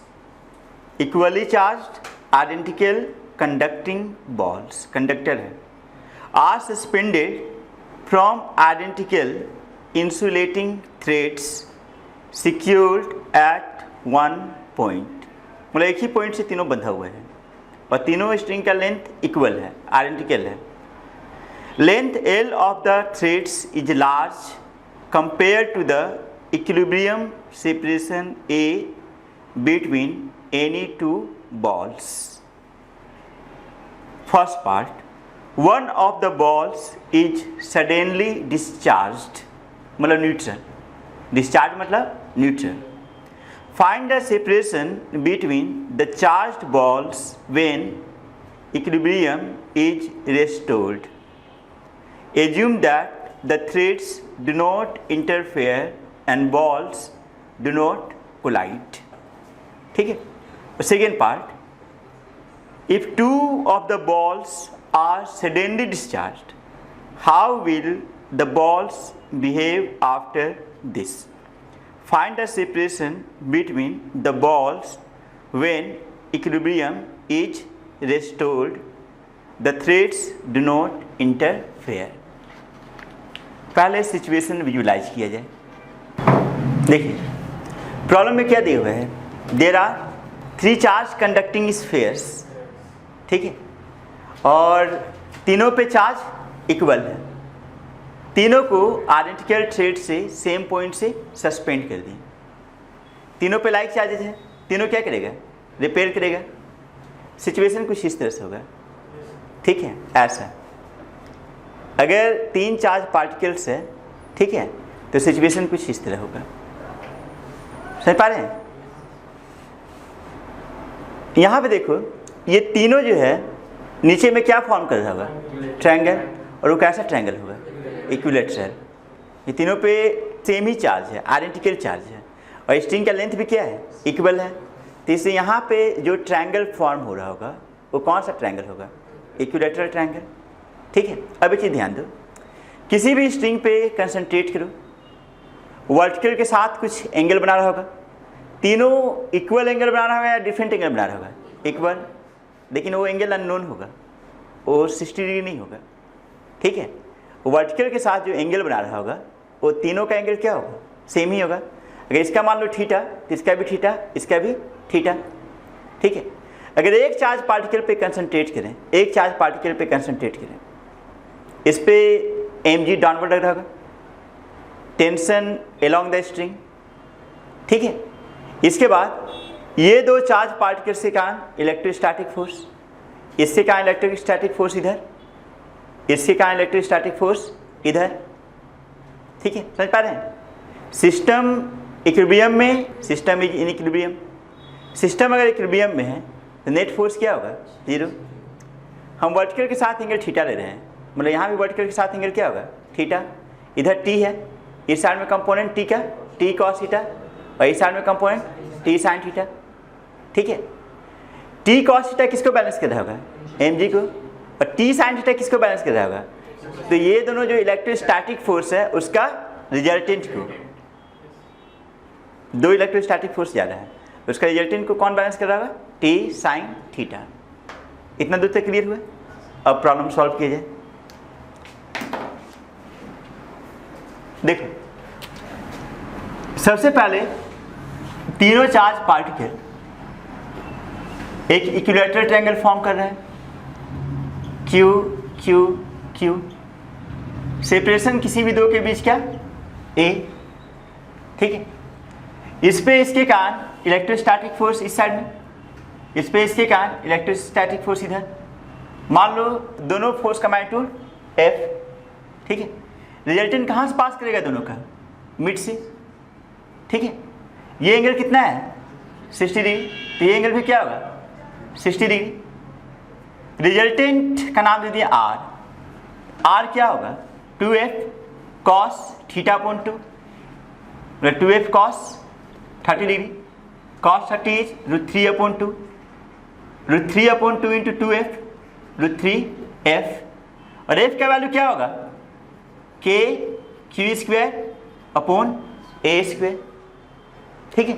A: equally charged identical conducting balls, conductor है, are suspended from identical insulating threads secured at one point, मतलब एक ही पॉइंट से तीनों बंधा हुआ है और तीनों स्ट्रिंग का लेंथ इक्वल है, आइडेंटिकल है। Length L of the threads is large compared to the equilibrium separation A between any two balls. First part, one of the balls is suddenly discharged, मतलब neutral, discharge मतलब neutral. Find the separation between the charged balls when equilibrium is restored. Assume that the threads do not interfere and balls do not collide. ठीक है। Second part, if two of the balls are suddenly discharged, how will the balls behave after this? Find the separation between the balls when equilibrium is restored. The threads do not interfere. पहले situation visualise किया जाए। देखिए problem में क्या दिया हुआ है, there are 3 charge conducting spheres, ठीक है, और तीनों पे चार्ज इक्वल है, तीनों को आइडेंटिकल थ्रेड से सेम पॉइंट से सस्पेंड कर दिए, तीनों पे लाइक चार्जेस हैं, तीनों क्या करेगा, रिपेयर करेगा। सिचुएशन कुछ इस तरह से होगा, ठीक है, ऐसा अगर 3 चार्ज पार्टिकल्स है, ठीक है, तो सिचुएशन कुछ इस तरह होगा, समझ पा रहे हैं। यहाँ पे देखो ये तीनों जो है नीचे में क्या फॉर्म कर रहा होगा, ट्रायंगल, और वो कैसा ट्रायंगल होगा, इक्विलैटरल। ये तीनों पे सेम ही चार्ज है, आइडेंटिकल चार्ज है, और स्ट्रिंग का लेंथ भी क्या है, इक्वल है, तो इससे यहाँ पे जो ट्रायंगल फॉर्म हो रहा होगा वो कौन सा ट्रायंगल होगा, इक्विलैटरल ट्रायंगल। ठीक है, अब एक चीज़ ध्यान दो, किसी भी स्ट्रिंग पे कंसंट्रेट करो, वर्टिकल के साथ कुछ एंगल बना रहा होगा, तीनों इक्वल एंगल बना रहा होगा या डिफरेंट एंगल बना रहा होगा, इक्वल, लेकिन वो एंगल अननोन होगा, वो 60 डिग्री नहीं होगा। ठीक है, वर्टिकल के साथ जो एंगल बना रहा होगा वो तीनों का एंगल क्या होगा, सेम ही होगा। अगर इसका मान लो थीटा तो इसका भी थीटा, इसका भी थीटा। ठीक है, अगर एक चार्ज पार्टिकल पे कंसंट्रेट करें, एक चार्ज पार्टिकल पे कंसंट्रेट करें, इस पे mg डाउनवर्ड लग रहा होगा, टेंशन अलोंग द स्ट्रिंग। ठीक है, इसके बाद ये 2 चार्ज पार्टिकल से कहाँ इलेक्ट्रोस्टैटिक फोर्स, इससे कहाँ इलेक्ट्रोस्टैटिक फोर्स इधर, इससे कहाँ इलेक्ट्रोस्टैटिक फोर्स इधर। ठीक है, समझ पा रहे हैं। सिस्टम इक्विलिब्रियम में, system is in equilibrium, system अगर इक्विलिब्रियम में है तो नेट फोर्स क्या होगा, 0। हम वर्टिकल के साथ एंगल थीटा ले रहे हैं, मतलब यहाँ भी वर्टिकल के साथ एंगल क्या होगा, थीटा। इधर टी है, इस साइड में कंपोनेंट टी का, टी कॉस थीटा, और इस साइड में कंपोनेंट टी साइन थीटा। ठीक है, टी कॉस थीटा किसको बैलेंस कर रहा होगा, mg को, और टी साइन थीटा किसको बैलेंस कर रहा होगा, तो ये दोनों जो इलेक्ट्रोस्टैटिक फोर्स है उसका रिजल्टेंट को, 2 इलेक्ट्रोस्टैटिक फोर्स ज़्यादा है, उसका रिजल्टेंट को कौन बैलेंस कर रहा होगा, टी साइन थीटा। इतना दूर तक क्लियर हुआ। अब प्रॉब्लम सॉल्व किया जाए। देखो सबसे पहले तीनों चार्ज पार्टिकल एक इक्विलैटरल ट्रायंगल फॉर्म कर रहे हैं, क्यू क्यू क्यू, सेपरेशन किसी भी 2 के बीच क्या, ए। ठीक है, इस पे इसके कारण इलेक्ट्रोस्टैटिक फोर्स इस साइड में, इस पे इसके कारण इलेक्ट्रोस्टैटिक फोर्स इधर। मान लो दोनों फोर्स का मैग्नीट्यूड F। ठीक है, रिजल्टेंट कहाँ से पास करेगा, दोनों का मिड से। ठीक है, ये एंगल कितना है 60 डिग्री, तो ये एंगल भी क्या होगा 60 डिग्री। रिजल्टेंट का नाम दे दिया आर, आर क्या होगा 2f cos theta upon 2, 2f cos 30 degree, cos 30 is √3 upon 2, √3 upon 2 into 2f √3f, और f का वैल्यू क्या होगा k q square upon a square. ठीक है,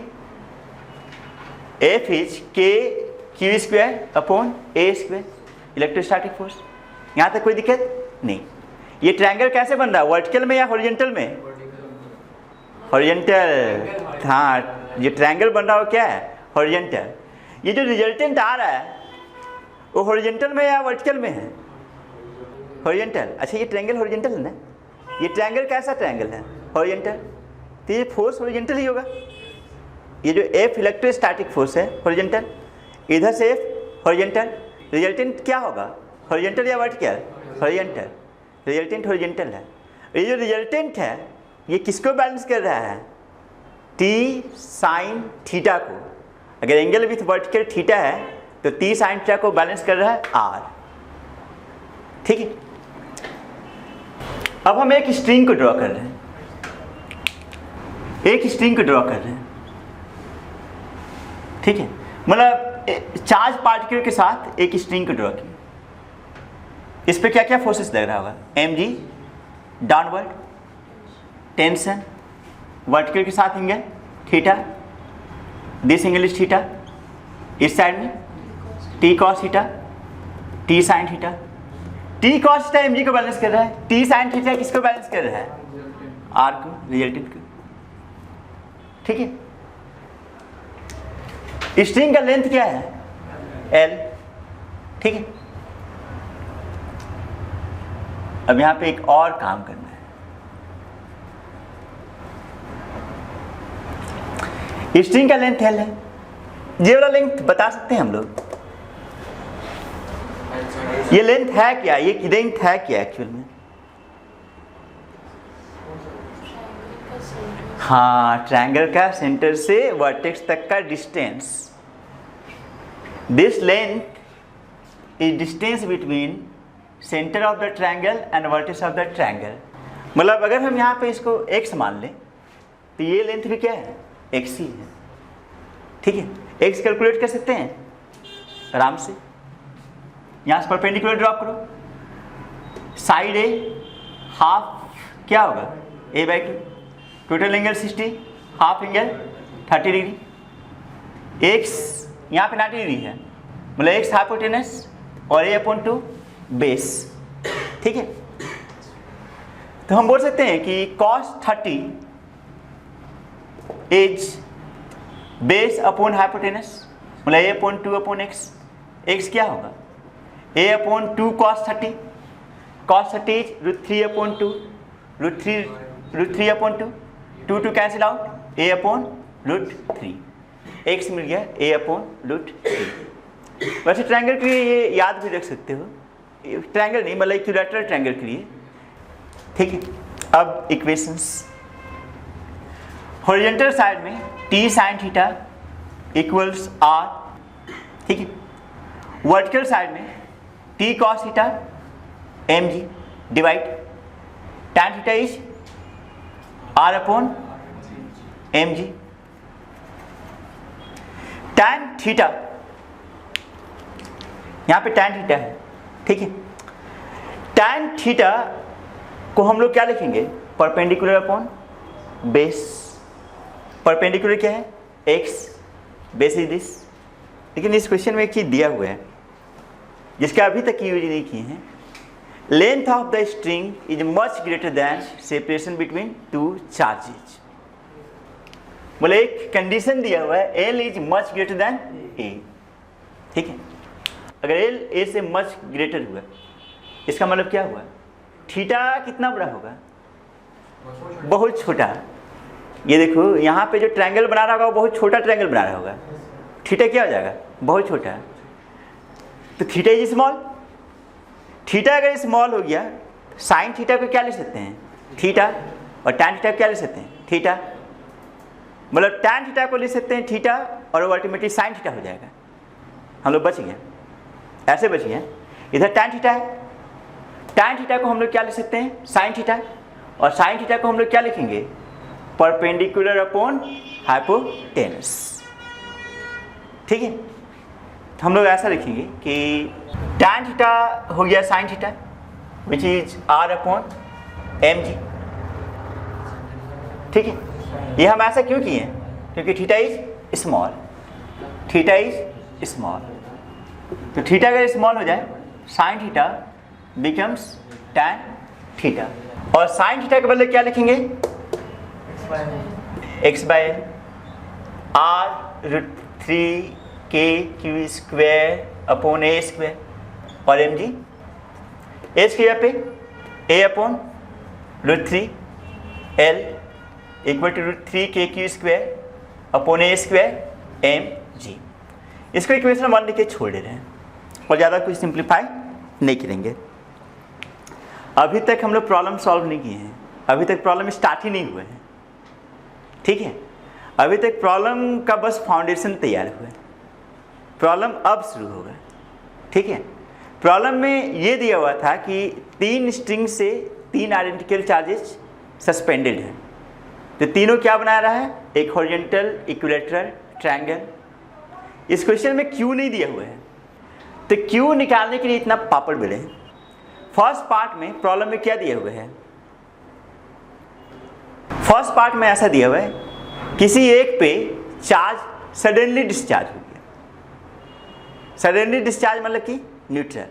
A: f is k q square upon a square electrostatic force. यहाँ तक कोई दिक्कत नहीं। ये ट्रायंगल कैसे बन रहा है, वर्टिकल में या हॉरिजॉन्टल में? हॉरिजॉन्टल। हाँ, ये ट्रायंगल बन रहा हो क्या है हॉरिजॉन्टल। ये जो रिजल्टेंट आ रहा है वो हॉरिजॉन्टल में या वर्टिकल में है? हॉरिजॉन्टल। अच्छा, ये ट्रायंगल हॉरिजॉन्टल है ना, ये ट्रायंगल कैसा ट्रायंगल है हॉरिजॉन्टल, तो ये फोर्स हॉरिजॉन्टल ही होगा। ये जो F इलेक्ट्रोस्टैटिक फोर्स है हॉरिजॉन्टल, इधर से F हॉरिजॉन्टल, रिजल्टेंट क्या होगा हॉरिजॉन्टल या वर्टिकल? हॉरिजॉन्टल। रिजल्टेंट हॉरिजॉन्टल है। ये जो रिजल्टेंट है ये किसको बैलेंस कर रहा है? T साइन थीटा को। अगर एंगल विथ वर्टिकल थीटा है तो T साइन थीटा को बैलेंस कर रहा है R। ठीक है, अब हम एक स्ट्रिंग को ड्रॉ कर रहे हैं, एक स्ट्रिंग को ड्रॉ कर रहे हैं। ठीक है, मतलब चार्ज पार्टिकल के साथ एक स्ट्रिंग को ड्रॉ किया। इस पे क्या क्या फोर्सेस लग रहा होगा? mg डाउनवर्ड टेंशन, वर्टिकल के साथ angle theta, this angle is theta, इस साइड में t cos theta, t sin theta. t cos theta mg को बैलेंस कर रहा है, t sin थीटा किसको बैलेंस कर रहा है? r को, रिजल्टेंट को। ठीक है, स्ट्रिंग का लेंथ क्या है? L। ठीक है, अब यहां पे एक और काम करना है। स्ट्रिंग का लेंथ L है, ये वाला लेंथ बता सकते हैं हम लोग, ये लेंथ है क्या, ये लेंथ है क्या एक्चुअल में? हाँ, ट्रायंगल का सेंटर से वर्टेक्स तक का distance. This length is distance between centre of the triangle and vertex of the triangle. मतलब अगर हम यहाँ पे इसको x मान लें तो ये लेंथ भी क्या है? x ही है। ठीक है, x कैलकुलेट कर सकते हैं आराम से। यहाँ से परपेंडिकुलर ड्रॉ करो, साइड a हाफ क्या होगा a/2, total angle 60, half angle 30 degree, x यहाँ पे 90 डिग्री है, मतलब x हाइपोटेनस और a/2 बेस। ठीक है, तो हम बोल सकते हैं कि cos 30 is base upon hypotenuse, मतलब a/2/x। x क्या होगा? a/2 cos 30, cos 30 is √3/2, √3/2, 2 cancel out, a/√3, x मिल गया a/√3। वैसे ट्रायंगल के लिए ये याद भी रख सकते हो, ट्रायंगल नहीं मतलब इक्विलैटरल ट्रायंगल के लिए। ठीक है, अब इक्वेशंस। हॉरिजॉन्टल साइड में t sin theta equals r। ठीक है, वर्टिकल साइड में t cos theta mg divide tan theta is r/mg। tan theta, यहाँ पे tan थीटा है। ठीक है, tan थीटा को हम लोग क्या लिखेंगे? Perpendicular upon base. परपेंडिकुलर क्या है? x, base is this. लेकिन इस क्वेश्चन में एक चीज दिया हुआ है जिसका अभी तक यूज नहीं किए हैं। Length of the string is much greater than separation between two charges. बोले एक कंडीशन दिया हुआ है, L is much greater than A। ठीक है, अगर L A से मच ग्रेटर हुआ इसका मतलब क्या हुआ? थीटा कितना बड़ा होगा? बहुत छोटा। ये देखो यहाँ पे जो ट्रायंगल बना रहा होगा वो बहुत छोटा ट्रायंगल बना रहा होगा, थीटा क्या हो जाएगा? बहुत छोटा। तो थीटा इज स्मॉल। थीटा अगर स्मॉल हो गया, साइन थीटा को क्या ले सकते हैं? थीटा, और टैन थीटा को क्या ले सकते हैं? थीटा। मतलब tan थीटा को लिख सकते हैं थीटा और वो अल्टीमेटली sin थीटा हो जाएगा। हम लोग बच गए, ऐसे बच गए। इधर tan थीटा है, tan थीटा को हम लोग क्या लिख सकते हैं sin थीटा, और sin थीटा को हम लोग क्या लिखेंगे परपेंडिकुलर अपॉन हाइपोटेनस। ठीक है, तो हम लोग ऐसा लिखेंगे कि tan थीटा हो गया sin theta which is r upon mg। ठीक है, ये हम ऐसा क्यों किए हैं, क्योंकि theta is small, theta is small. तो थीटा अगर स्मॉल हो जाए sin theta becomes tan theta, और sin थीटा के बदले क्या लिखेंगे x by l r√3 k q square upon a square, और mg h की जगह पे a upon √3 l equal to √3 k q square upon a square mg। इसको इक्वेशन 1 लिख के छोड़ दे रहे हैं और ज़्यादा कुछ सिंप्लीफाई नहीं करेंगे। अभी तक हम लोग प्रॉब्लम सॉल्व नहीं किए हैं, अभी तक प्रॉब्लम स्टार्ट ही नहीं हुए हैं। ठीक है, अभी तक प्रॉब्लम का बस फाउंडेशन तैयार हुआ है, प्रॉब्लम अब शुरू होगा। ठीक है, प्रॉब्लम में ये दिया हुआ था कि 3 स्ट्रिंग से 3 आइडेंटिकल चार्जेस सस्पेंडेड हैं, तो तीनों क्या बना रहा है एक हॉरिजॉन्टल इक्विलैटरल ट्रायंगल। इस क्वेश्चन में क्यू नहीं दिया हुआ है, तो क्यू निकालने के लिए इतना पापड़ बेले हैं। फर्स्ट पार्ट में प्रॉब्लम में क्या दिया हुआ है, फर्स्ट पार्ट में ऐसा दिया हुआ है किसी एक पे चार्ज सडनली डिस्चार्ज हो गया। सडनली डिस्चार्ज मतलब कि न्यूट्रल,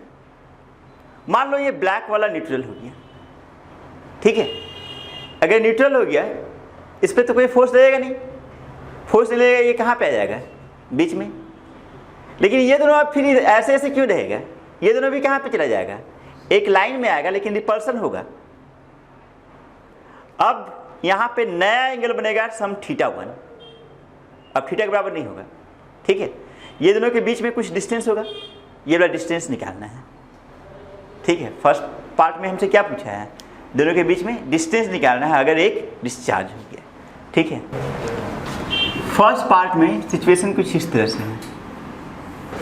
A: मान लो ये ब्लैक वाला न्यूट्रल हो गया। ठीक है, अगर न्यूट्रल हो गया इस पर तो कोई फोर्स लगेगा नहीं, फोर्स नहीं लगेगा, ये कहाँ पे आ जाएगा बीच में। लेकिन ये दोनों अब फिर ऐसे ऐसे क्यों रहेगा, ये दोनों भी कहाँ पे चला जाएगा एक लाइन में आएगा, लेकिन रिपल्सन होगा। अब यहाँ पे नया एंगल बनेगा सम θ1, अब थीटा के बराबर नहीं होगा। ठीक है, ये दोनों के बीच में कुछ डिस्टेंस होगा, ये वाला डिस्टेंस निकालना है। ठीक है, फर्स्ट पार्ट में हमसे क्या पूछा है, दोनों के बीच में डिस्टेंस निकालना है अगर एक डिस्चार्ज हो गया। ठीक है, फर्स्ट पार्ट में सिचुएशन कुछ इस तरह से है।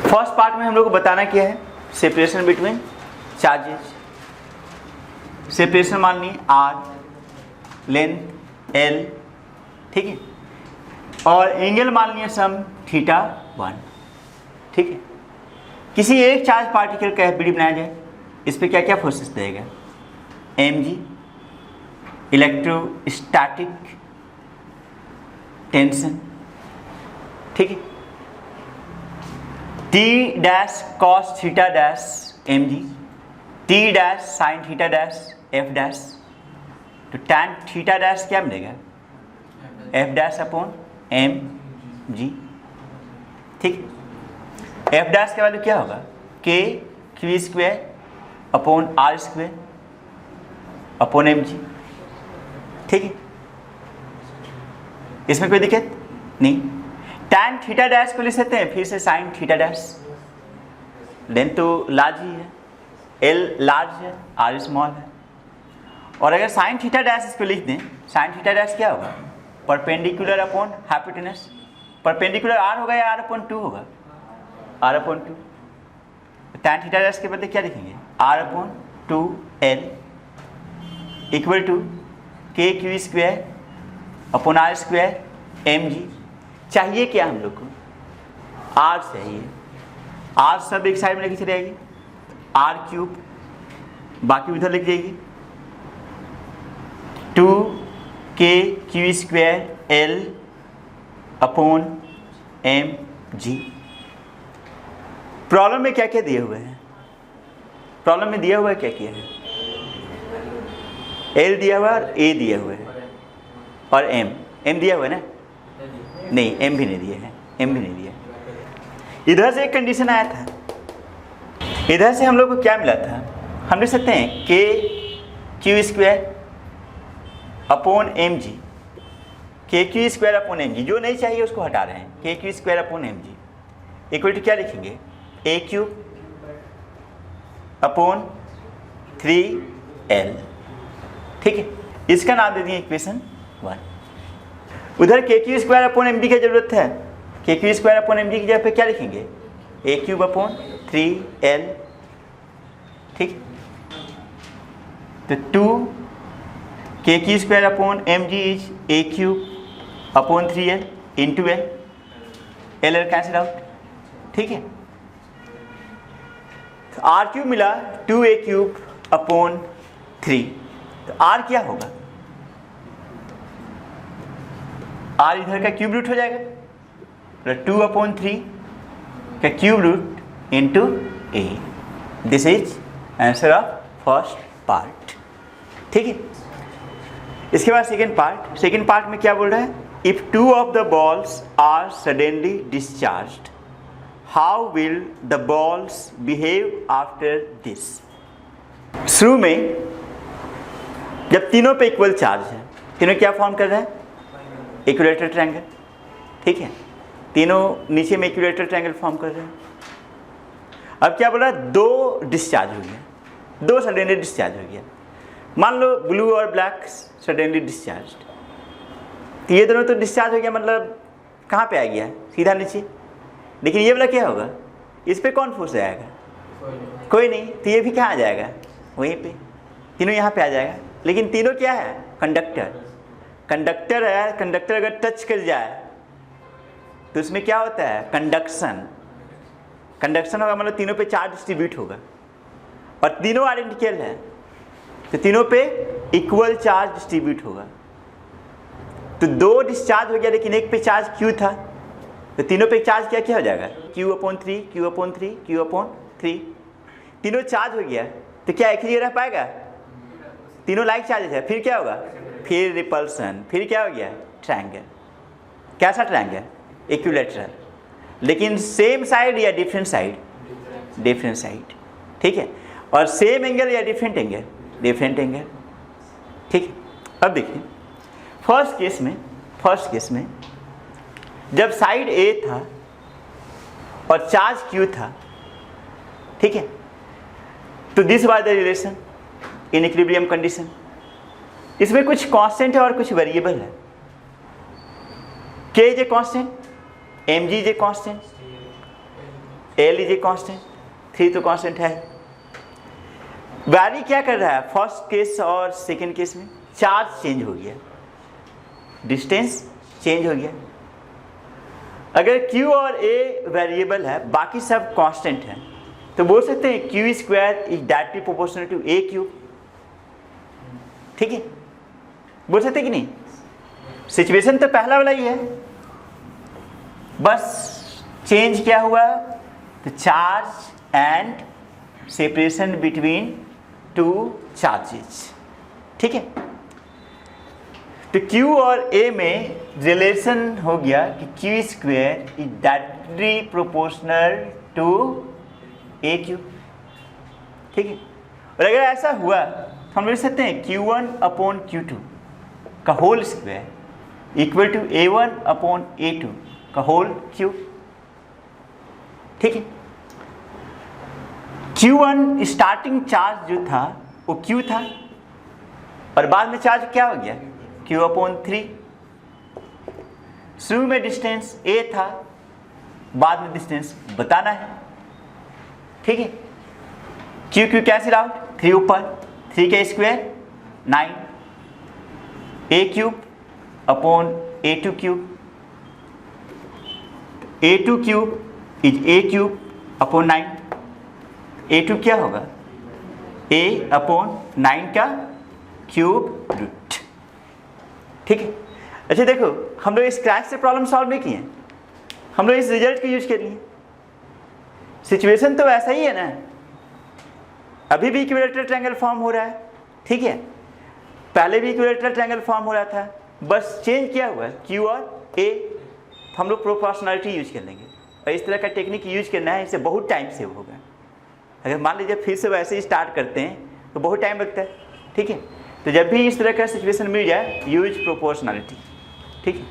A: फर्स्ट पार्ट में हम लोग को बताना क्या है, सेपरेशन बिटवीन चार्जेस, सेपरेशन मान ली r, लेंथ l। ठीक है, और एंगल मान लिया सम θ1। ठीक है, किसी एक चार्ज पार्टिकल का एफबीडी बनाया जाए, इस पर क्या क्या फोर्सेस देगा mg इलेक्ट्रोस्टैटिक टेंशन। ठीक है, t dash cos θ dash mg, t dash sin θ dash f dash, तो tan θ डैश क्या मिलेगा f डैश अपॉन mg। ठीक, f डैश का वैल्यू क्या होगा k q square upon r square upon mg। ठीक है, इसमें कोई दिक्कत नहीं। tan θ डैश को लिख सकते हैं फिर से sin θ डैश, लेंथ तो लार्ज ही है, l लार्ज है, r स्मॉल है। और अगर sin θ डैश इसको लिख दें, sin θ डैश क्या होगा perpendicular upon hypotenuse, perpendicular r होगा या r अपॉन 2 होगा, r अपॉन 2। tan θ डैश के बदले क्या लिखेंगे r upon 2l equal to k q square upon r square mg। चाहिए क्या हम लोग को r चाहिए, r सब एक साइड में लेके चली जाएगी, r क्यूब बाकी उधर लिख जाएगी 2k q square l upon mg। Problem में क्या क्या दिए हुए हैं, प्रॉब्लम में दिया हुआ है क्या क्या है, l दिया हुआ है और a दिया हुआ है और m दिया हुआ है ना, नहीं m भी नहीं दिया है, m भी नहीं दिया है। इधर से एक कंडीशन आया था, इधर से हम लोग को क्या मिला था, हम लिख सकते हैं k q square upon mg, k q square upon mg, जो नहीं चाहिए उसको हटा रहे हैं, k q square upon mg equal to क्या लिखेंगे a क्यूब अपॉन 3l। ठीक है, इसका नाम दे दिए इक्वेशन 1। उधर k q square upon m d की जरूरत है, k q square upon m d की जगह पे क्या लिखेंगे, ए क्यूब अपॉन 3l, ठीक। तो 2 k q square upon M g is a cube upon 3l into l, l cancel out, ठीक है। तो आर क्यूब मिला 2a क्यूब अपॉन 3, तो आर क्या होगा, आर इधर का क्यूब रूट हो जाएगा, तो 2/3 का cube root into a. This is answer of first part, ठीक है। इसके बाद सेकेंड पार्ट में क्या बोल रहा है, if 2 of the balls are suddenly discharged, how will the balls behave after this? शुरू में जब तीनों पे इक्वल चार्ज है, तीनों क्या फॉर्म कर रहा है, इक्विलेटरल ट्रायंगल, ठीक है। तीनों नीचे में इक्विलेटरल ट्रायंगल फॉर्म कर रहे हैं। अब क्या बोल रहा है, 2 डिस्चार्ज हो गया, 2 सडनली डिस्चार्ज हो गया। मान लो ब्लू और ब्लैक सडनली डिस्चार्ज, तो ये दोनों तो डिस्चार्ज हो गया, मतलब कहाँ पे आ गया, सीधा नीचे। लेकिन ये वाला क्या होगा, इस पे कौन फोर्स आएगा, कोई नहीं, तो ये भी कहाँ आ जाएगा, वहीं पे, तीनों यहाँ पे आ जाएगा। लेकिन तीनों क्या है, कंडक्टर है, कंडक्टर अगर टच कर जाए तो उसमें क्या होता है, कंडक्शन होगा, मतलब तीनों पे चार्ज डिस्ट्रीब्यूट होगा, और तीनों आइडेंटिकल है, तो तीनों पे इक्वल चार्ज डिस्ट्रीब्यूट होगा। तो 2 डिस्चार्ज हो गया, लेकिन एक पे चार्ज क्यू था, तो तीनों पे चार्ज क्या हो जाएगा, Q/3 Q/3 Q/3, तीनों चार्ज हो गया, तो क्या एक ही जगह रह पाएगा, तीनों लाइक चार्जेस है, फिर क्या होगा, फिर रिपल्सन, फिर क्या हो गया, ट्रायंगल। कैसा ट्रायंगल, इक्विलेटरल, लेकिन सेम साइड या डिफरेंट साइड, डिफरेंट साइड, ठीक है। और सेम एंगल या डिफरेंट एंगल, डिफरेंट एंगल, ठीक है। अब देखिए फर्स्ट केस में जब साइड ए था और चार्ज क्यू था, ठीक है, तो this was the relation in equilibrium condition. इसमें कुछ कांस्टेंट है और कुछ वेरिएबल है। K is a constant, m g is a constant, l is a constant, 3 तो कांस्टेंट है। वैरी क्या कर रहा है, फर्स्ट केस और सेकेंड केस में चार्ज चेंज हो गया, डिस्टेंस चेंज हो गया। अगर Q और A वेरिएबल है, बाकी सब कांस्टेंट है, तो बोल सकते हैं Q square is directly proportional to A cube, ठीक है, बोल सकते कि नहीं। सिचुएशन तो पहला वाला ही है, बस चेंज क्या हुआ, तो charge and separation between 2 charges, ठीक है। तो Q और A में रिलेशन हो गया कि Q square is directly proportional to A cube, ठीक है। और अगर ऐसा हुआ तो हम लिख सकते हैं Q1/Q2 का whole square equal to A1/A2 का होल क्यूब, ठीक है। Q1 स्टार्टिंग चार्ज जो था वो Q था, और बाद में चार्ज क्या हो गया, Q/3। शुरू में डिस्टेंस A था, बाद में डिस्टेंस बताना है, ठीक है। Q कैंसिल आउट, 3 ऊपर, 3 का square 9, A cube upon A2 cube, A2 cube is A cube upon 9, A2 क्या होगा, A/9 का क्यूब रूट, ठीक है। अच्छा देखो, हम लोग स्क्रैच से प्रॉब्लम सॉल्व नहीं किए, हम लोग इस रिजल्ट को यूज कर लिए। सिचुएशन तो वैसा ही है ना, अभी भी इक्विलेटरल ट्रायंगल फॉर्म हो रहा है, ठीक है, पहले भी इक्विलेटरल ट्रायंगल फॉर्म हो रहा था, बस चेंज क्या हुआ, Q और A। हम लोग प्रोपोर्शनलिटी यूज कर लेंगे, और इस तरह का टेक्निक यूज करना है, इससे बहुत टाइम सेव होगा। अगर मान लीजिए फिर से वैसे ही स्टार्ट करते हैं तो बहुत टाइम लगता है, ठीक है। तो जब भी इस तरह का सिचुएशन मिल जाए, यूज प्रोपोर्शनलिटी, ठीक है।